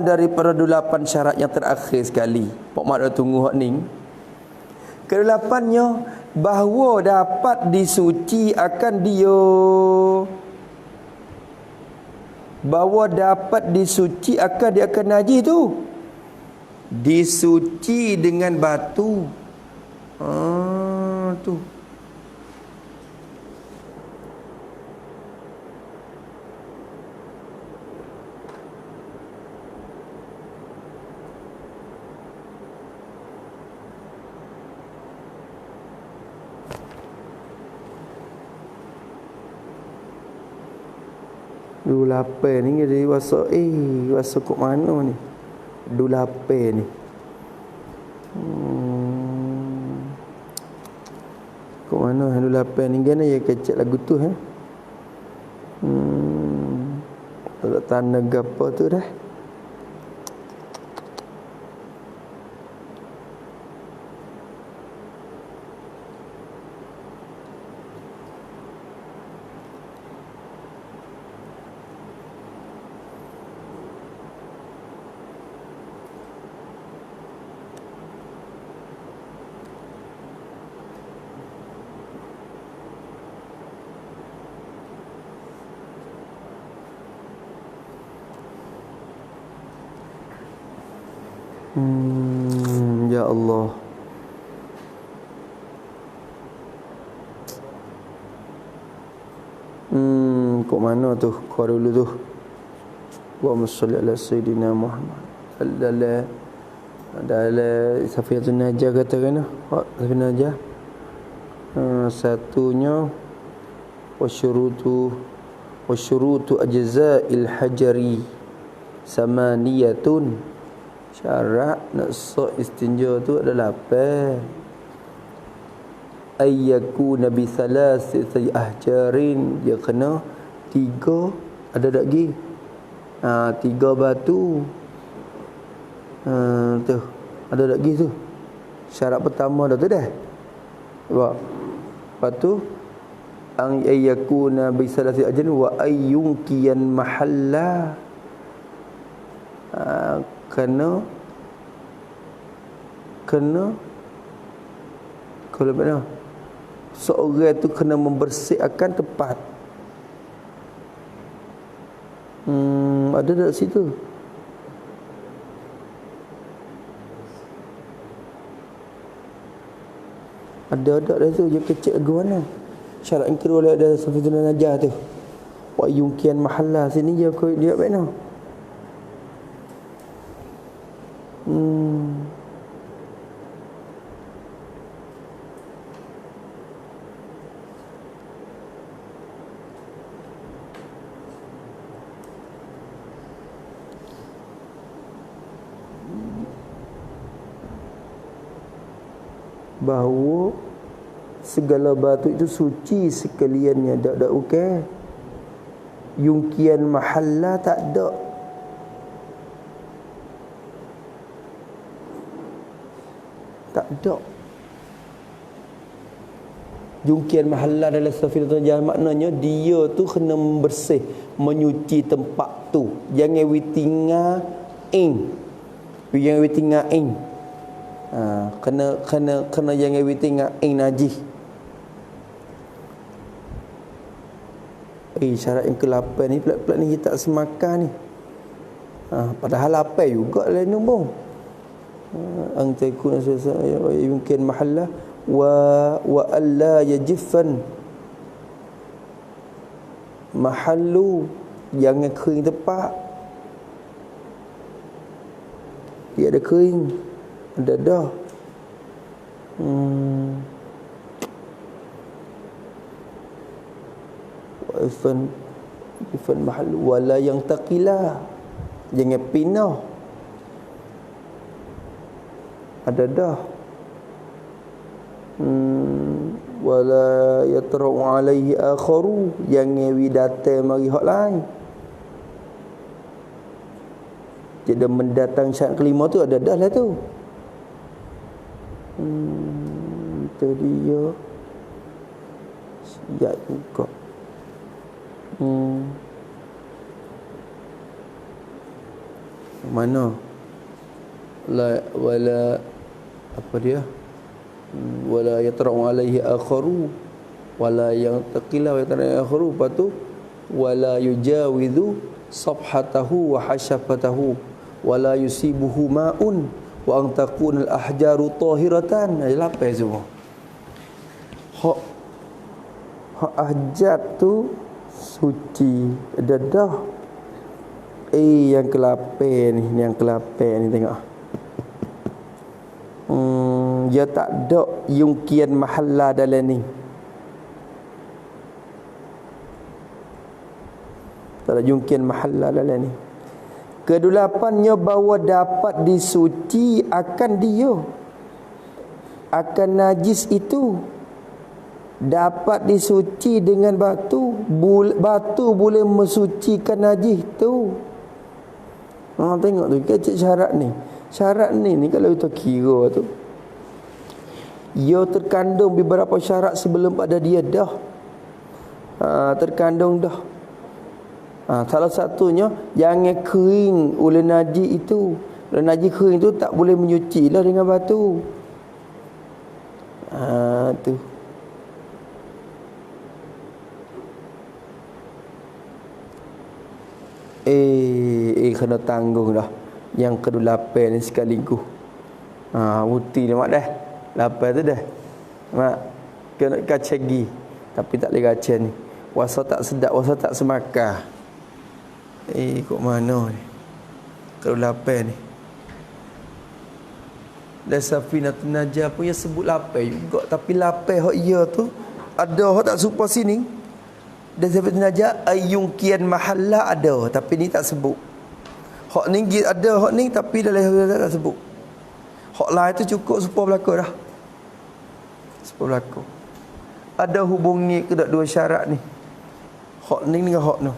daripada 8 syarat yang terakhir sekali. Pak Mak dah tunggu hak ni. Kedelapannya bahawa dapat disuci akan dia. Bahawa dapat disuci akan dia akan najis tu. Disuci dengan batu. Tu. 28 ni dia wasa wasa kok mana ni? 28 ni. Kok mana 28 ni gana ya kecek lagu tu tak tanda gapo tu dah. Ya Allah. Kok mana tu? Kau dulu tu. Allahumma shalli ala sayyidina Muhammad. Dalam Safiatun Najah katakan Safiatun Najah. Satunya wasyurutu ajza'il hajari samaniyatun. Syarat nak sah istinja tu adalah apa? Ayyaku nabi salasati ahjarin, dia kena 3 ada tak lagi? 3 batu. Tu ada tak lagi tu? Syarat pertama dah tu dah. Lepas tu ayyaku nabi salasati ahjarin wa ayyunkiyan mahalla. Kena kalau mana seorang tu kena membersihkan tempat. Ada tak situ? Ada dah tu je kecil lagu mana? Syarat yang kedua ada Safiatun Najah tu. Wa yungkian mahalla sini je kau dia mana? Bahawa segala batu itu suci sekaliannya, tak okey. Yungkian mahalla tak ada. Tak ada. Yungkian mahalla dalam Safiatun Najah maknanya dia tu kena membersih, menyuci tempat tu. Jangan witinga ing. Jangan witinga ing. Kena jangan witinga ing najis. Syarat yang ke-8 ni pula ni kita tak semakan ni. Padahal 8 juga lain nombor. Ang takun yumkin mahalla wa alla yajiffan mahallu, jangan kering tepat. Dia ada kering, ada dah. Ifan mahal wala yang taqila, jangan pinah. Ada dah. Wala yatra'u alaihi akharu, jangan widata mari hak lain. Jadi mendatang syarat kelima tu ada dah lah tu. Itu dia. Siap juga. Mana? Wala apa dia? Wala yatra'u alaihi akharu wala yang taqila wa yatra'u akharu. Lepas tu wala yujawizu sabhatahu wa hasyafatahu wala yusibuhu ma'un wa an takuna al-ahjaru tahiratan. Apa semua? Hak ahjat tu suci. Dah. Yang ke-8 ni, yang ke-8 ni tengok. Dia tak ada yungkian mahalla dalam ni. Tak ada jungkian mahalla dalam ni. Kedelapannya bahawa dapat disuci akan dia, akan najis itu. Dapat disuci dengan batu. Batu boleh mensucikan najis tu. Tengok tu kecil syarat ni. Syarat ni kalau kita kira tu, ia terkandung beberapa syarat sebelum pada dia dah. Terkandung dah. Salah satunya jangan kering oleh najis itu. Oleh najis kering itu tak boleh menyuci lah dengan batu. Tu. Kena tanggung dah. Yang kedua-8 ni sekaligus. Buti dah mak dah. 8 tu dah. Mak kena kacagi. Tapi tak boleh kaca ni. Wasa tak sedap, wasa tak semakah. Kok mana ni? Kedua-8 ni. Dan Safinatun Najah pun dia sebut 8 juga. Tapi 8 hak ia tu ada hak tak serupa sini. Dan Safinatun Najah ayungkian mahalla ada. Tapi ni tak sebut. Hak ni ada hak ni tapi dalam tak sebut. Hak lain tu cukup supaya berlaku dah. Supaya berlaku. Ada hubungi ke tak dua syarat ni? Hak ni dengan hak ni.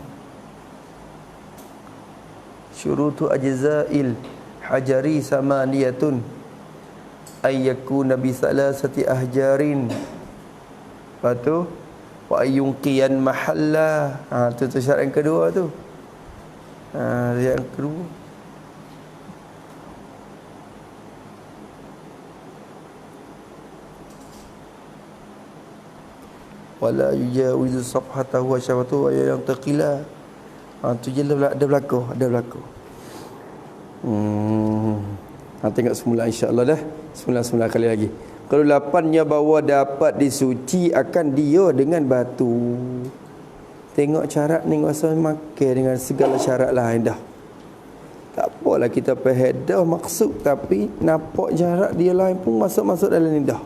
Syurutu ajza'il hajari samaniyatun ayyakuna bi salasati ahjarin. Lepas tu wa ayyunqiyan mahalla. Tu syarat yang kedua tu. Yang kedua wala yujawizu safhatahu wa syawatuhu wa yang taqila. Tu je ada berlaku. Tengok semula insya-Allah dah. Semula kali lagi. Kalau 8-nya bahawa dapat disuci akan dia dengan batu. Tengok syarat ni rasa makan dengan segala syarat lain dah. Tak apalah kita faham dah maksud, tapi nampak syarat dia lain pun masuk dalam ni dah.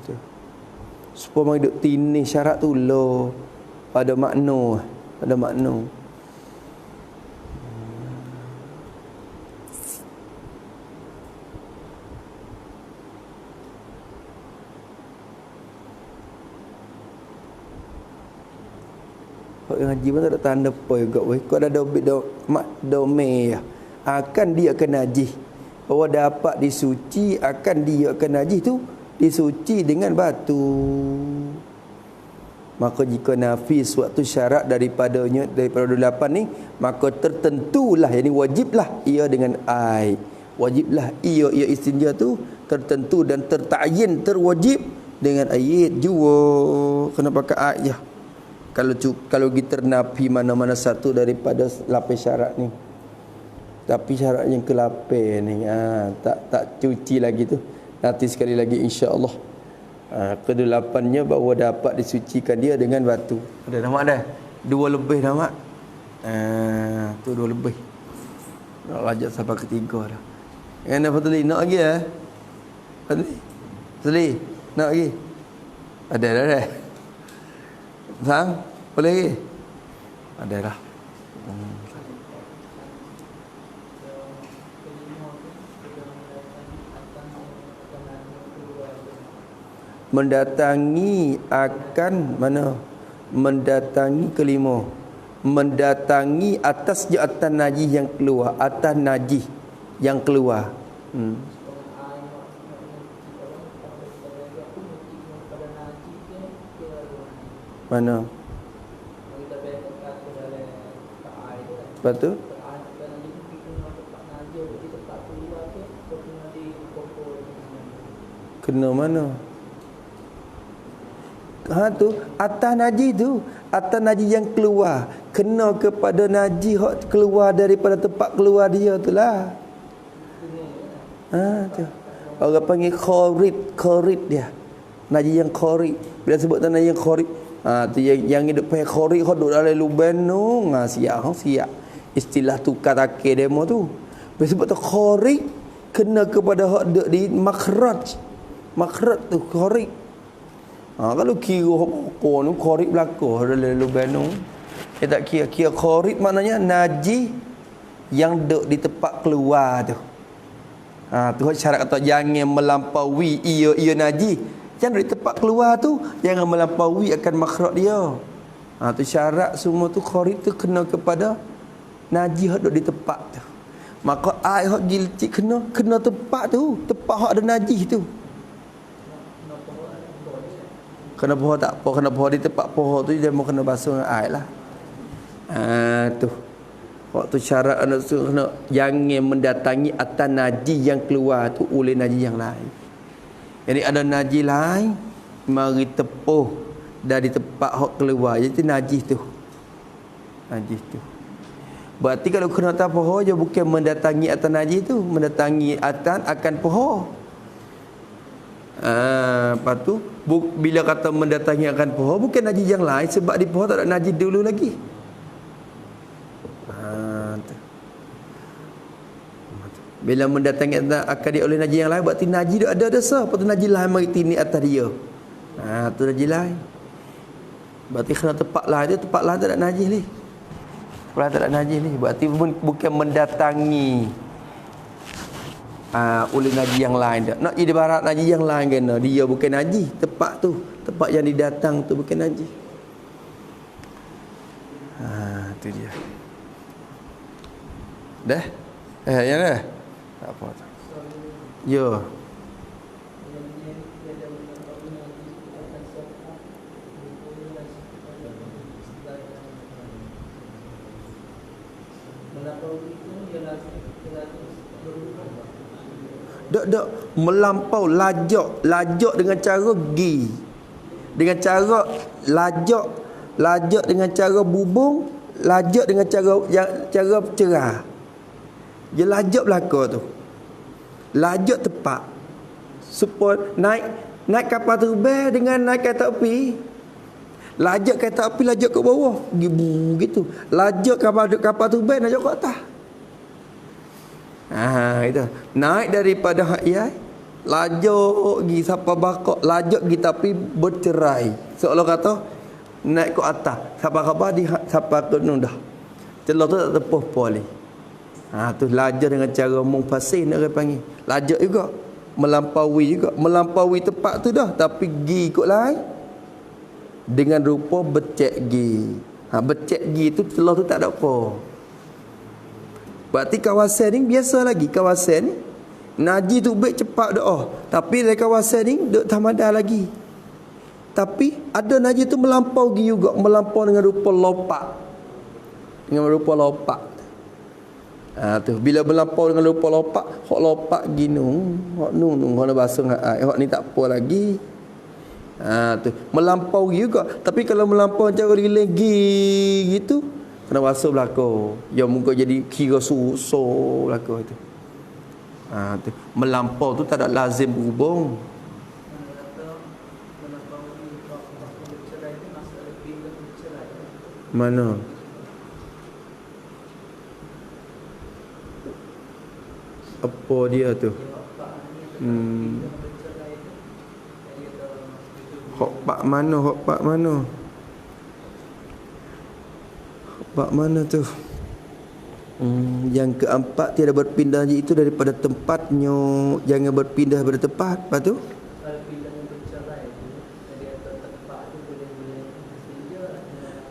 Tu. Supaya hidup tini syarat tu lo ada makna. Hak ngaji pun tak ada tanda apa juga weh. Kau dah domeh akan dia akan najis. Bahawa dapat disuci akan dia akan najis tu disuci dengan batu. Maka jika nafi suatu syarat daripada 8 ni, maka tertentulah, yakni wajiblah ia dengan air. Wajiblah ia istinja tu tertentu dan tertayin, terwajib dengan air jua. Kena pakai air je. Kalau kita nafi mana-mana satu daripada 8 syarat ni. Tapi syarat yang ke-8 ni tak cuci lagi tu. Nanti sekali lagi insya-Allah. Kedelapannya bahawa dapat disucikan dia dengan batu. Ada dah mak dah. 2 lebih dah mak. Tu 2 lebih. Nak lajak sampai ketiga dah. Yang nak Fadli nak lagi Fadli nak lagi. Ada dah. Sang boleh lagi. Ada dah. Mendatangi akan mana? Mendatangi kelima. Mendatangi atas jatan najis yang keluar. Atas najis yang keluar. Mana? Lepas tu? Kena mana? Tu atas najis tu, atas najis yang keluar, kena kepada najis hak keluar daripada tempat keluar dia tu lah. Tu. Orang panggil khorit dia. Najis yang khorit. Bila sebut najis yang khorit, tu yang hidup pakai khorit hok duduk dalam lubang tu, siap. Istilah tukar takir demo tu. Bila sebut tu khorit, kena kepada hak duduk di makhraj. Makhraj tu khorit. Kalau kira pokok ni korek belakang dalam lubang tu. Dia tak kira kharij maknanya najis yang duduk di tempat keluar tu. Tu syarat kata jangan melampaui ia najis. Jangan di tempat keluar tu jangan melampaui akan makhraj dia. Tu syarat semua tu kharij tu kena kepada najis hak duduk di tempat tu. Maka air hak gilcik kena tempat tu, tempat hak ada najis tu. Kena pohon tak apa, kena pohon di tempat pohon tu dia mau kena basuh dengan air lah. Tu. Waktu syarat anak tu kena jangan mendatangi atas najis yang keluar tu oleh najis yang lain. Jadi ada najis lain mari tepuh dari tempat hak keluar, jadi najis tu. Najis tu. Berarti kalau kena atas pohon je bukan mendatangi atas najis tu, mendatangi atas akan pohon. Lepas tu bila kata mendatangi akan pohon bukan najis yang lain sebab di pohon tak ada najis dulu lagi. Bila mendatangi akan dia oleh najis yang lain berarti najis dia ada dosa. Lepas tu najis lain mari tini atas dia. Tu najis lain. Berarti kena tempat lain tu, tempat lain tak ada najis ni. Tempat tak ada najis ni. Berarti bukan mendatangi oleh najis yang lain dah. Nak ibarat najis yang lain kena. Dia bukan najis. Tempat tu, tempat yang didatang tu bukan najis. Tu dia. Dah? Ya dah. Tak apa. Ya. Dok melampau lajak dengan cara gi. Dengan cara lajak dengan cara bubung, lajak dengan cara cerah. Dia lajak belaka tu. Lajak tepat. Supaya naik kapal terbang dengan naik kereta api. Lajak kereta api lajak ke bawah, gitu. Lajak kapal terbang lajak ke atas. Itu. Naik daripada hak yai, lajak gi sampai bakok, lajak gi tapi bercerai. Seolah kata naik ke atas, sampai khabar di sampai ke dah. Celah tu tak tepuh poli. Tu lajak dengan cara mungfasin nak panggil. Lajak juga, melampaui tempat tu dah tapi gi ikut lain dengan rupa becek gi. Becek gi tu celah tu tak ada apa. Berarti kawasan ni biasa lagi kawasan ni. Najis tu baik cepat doa. Tapi dari kawasan ni duk tamadah lagi. Tapi ada najis tu melampau gi juga, melampau dengan rupa lopak. Dengan rupa lopak. Tu bila melampau dengan rupa lopak, hok lopak ginu, hok nung hok basuh dengan air, hok ni tak apa lagi. Tu melampau juga. Tapi kalau melampau cara lagi gitu kena basuh belaka. Ya muka jadi kira susah belaka itu. Tu melampau tu tak ada lazim berhubung. Mana? Apa dia tu? Hok pak mana? Bab mana tu? Yang keempat tiada berpindah itu daripada tempatnya. Jangan berpindah daripada tempat. Lepas tu?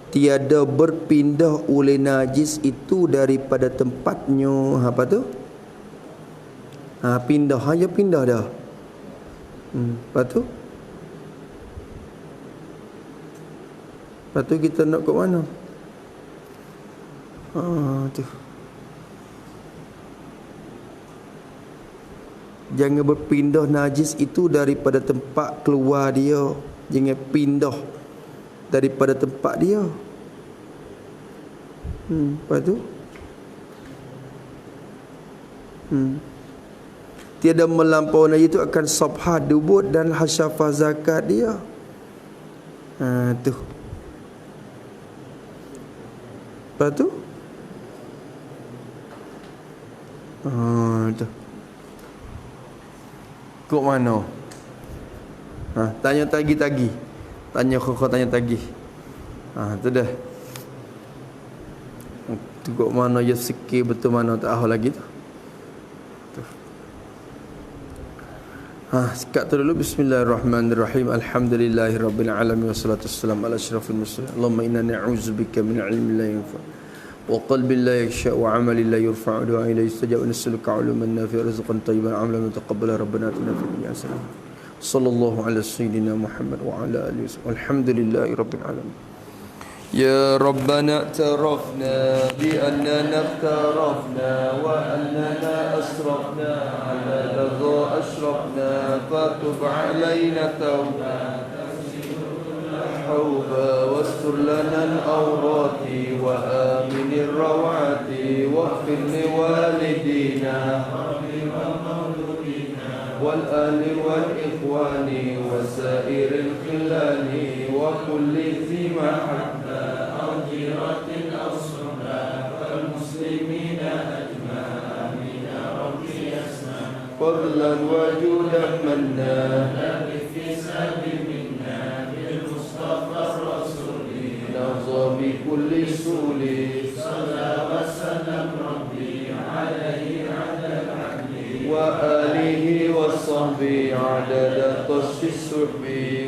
Tiada berpindah oleh najis itu daripada tempatnya. Apa tu? Pindah. Hanya pindah dah. Lepas tu? Lepas tu kita nak ke mana? Tu. Jangan berpindah najis itu daripada tempat keluar dia. Jangan pindah daripada tempat dia. Lepas tu? Tiada melampau najis itu akan sabhah dubur dan hasyafah zakat dia. Tu. Lepas tu? Tu. Kok mana? Tanya tagi. Tanya kau tanya tagi. Tu dah. Tengok mana ya sikit betul mana tak tahu lagi tu. Sikat tu dulu. Bismillahirrahmanirrahim. Alhamdulillahirabbil alamin wassalatu wassalamu ala asyrafil mursalin. Allahumma inna na'udzubika min ilmin la yanfa wa qalbin la yakhsha wa 'amalin la yurfa'u du'a ila yustajab wa nas'aluka 'ilman nafi'an rizqan tayyiban 'amalan mutaqabbalan rabbana atina fid dunya hasanah. Sallallahu ala sayyidina Muhammad wa ala alihi wasallam. Alhamdulillahirabbil alamin. يا ربنا اعترفنا بأننا اقترفنا وأننا أسرفنا على لظى أشرفنا فتب علينا توبة حوبا واستر لنا الأورات وآمن الروعات واغفر لوالدينا والآل والإخوان وسائر الخلان وكل ذي محبة أو جيرة أو صحبة والمسلمين أجمع آمين يا ربي يسمع فضلا وجودا منا لا بحساب منا بالمصطفى الرسول نرضى بكل سول صلى وسلم ربي عليه عدد وآله وصحبه عدد قص السحب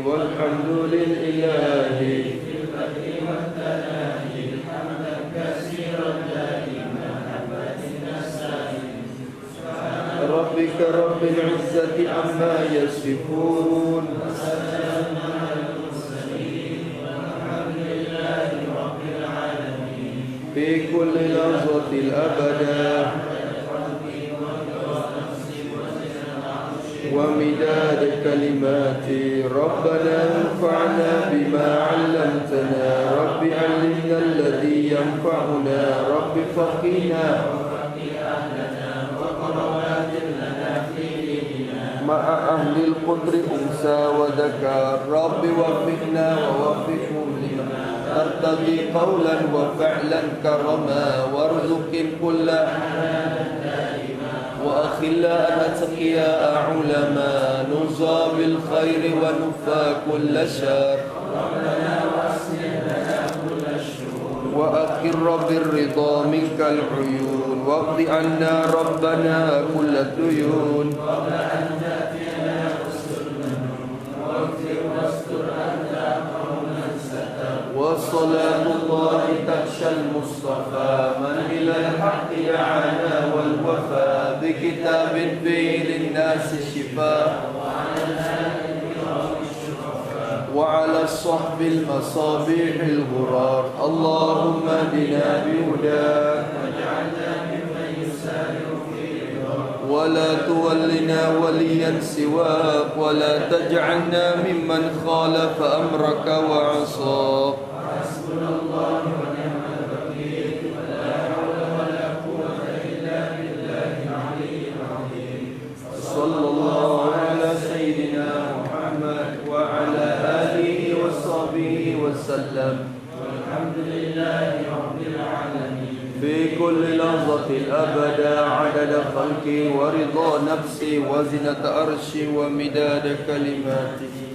والحمد لله في البدء والتناهي حمدا كثيرا دائما أبد النسائي سبحان ربك رب العزة عما يصفون وسلام على المرسلين والحمد لله رب العالمين في كل لحظة الأبدا ومداد كلماتي ربنا انفعنا بما علمتنا رب علمنا الذي ينفعنا رب فقنا مع أهل القدر أنثى وذكر رب وفقنا ووفقهم لما ترتضي قولا وفعلا كرما وارزق كل وأخلا أتقياء علماء نرزى بالخير ونفى كل شر وأقر بالرضا منك العيون واقض عنا ربنا كل الديون وصلاة الله تخشى المصطفى من إلى الحق دعانا والوفاء بكتاب فيه للناس الشفاء وعلى الصحب المصابيح الغرار اللهم اهدنا بهداك ولا تولنا وليا سواك ولا تجعلنا ممن خالف أمرك وعصاك حسبنا الله ونعم الوكيل ولا حول ولا قوة إلا بالله العلي العظيم صلى الله على سيدنا محمد وعلى آله وصحبه وسلم والحمد لله رب العالمين في كل لحظة أبدا عدد خلقي ورضا نفسي وزنة عرشي ومداد كلماتي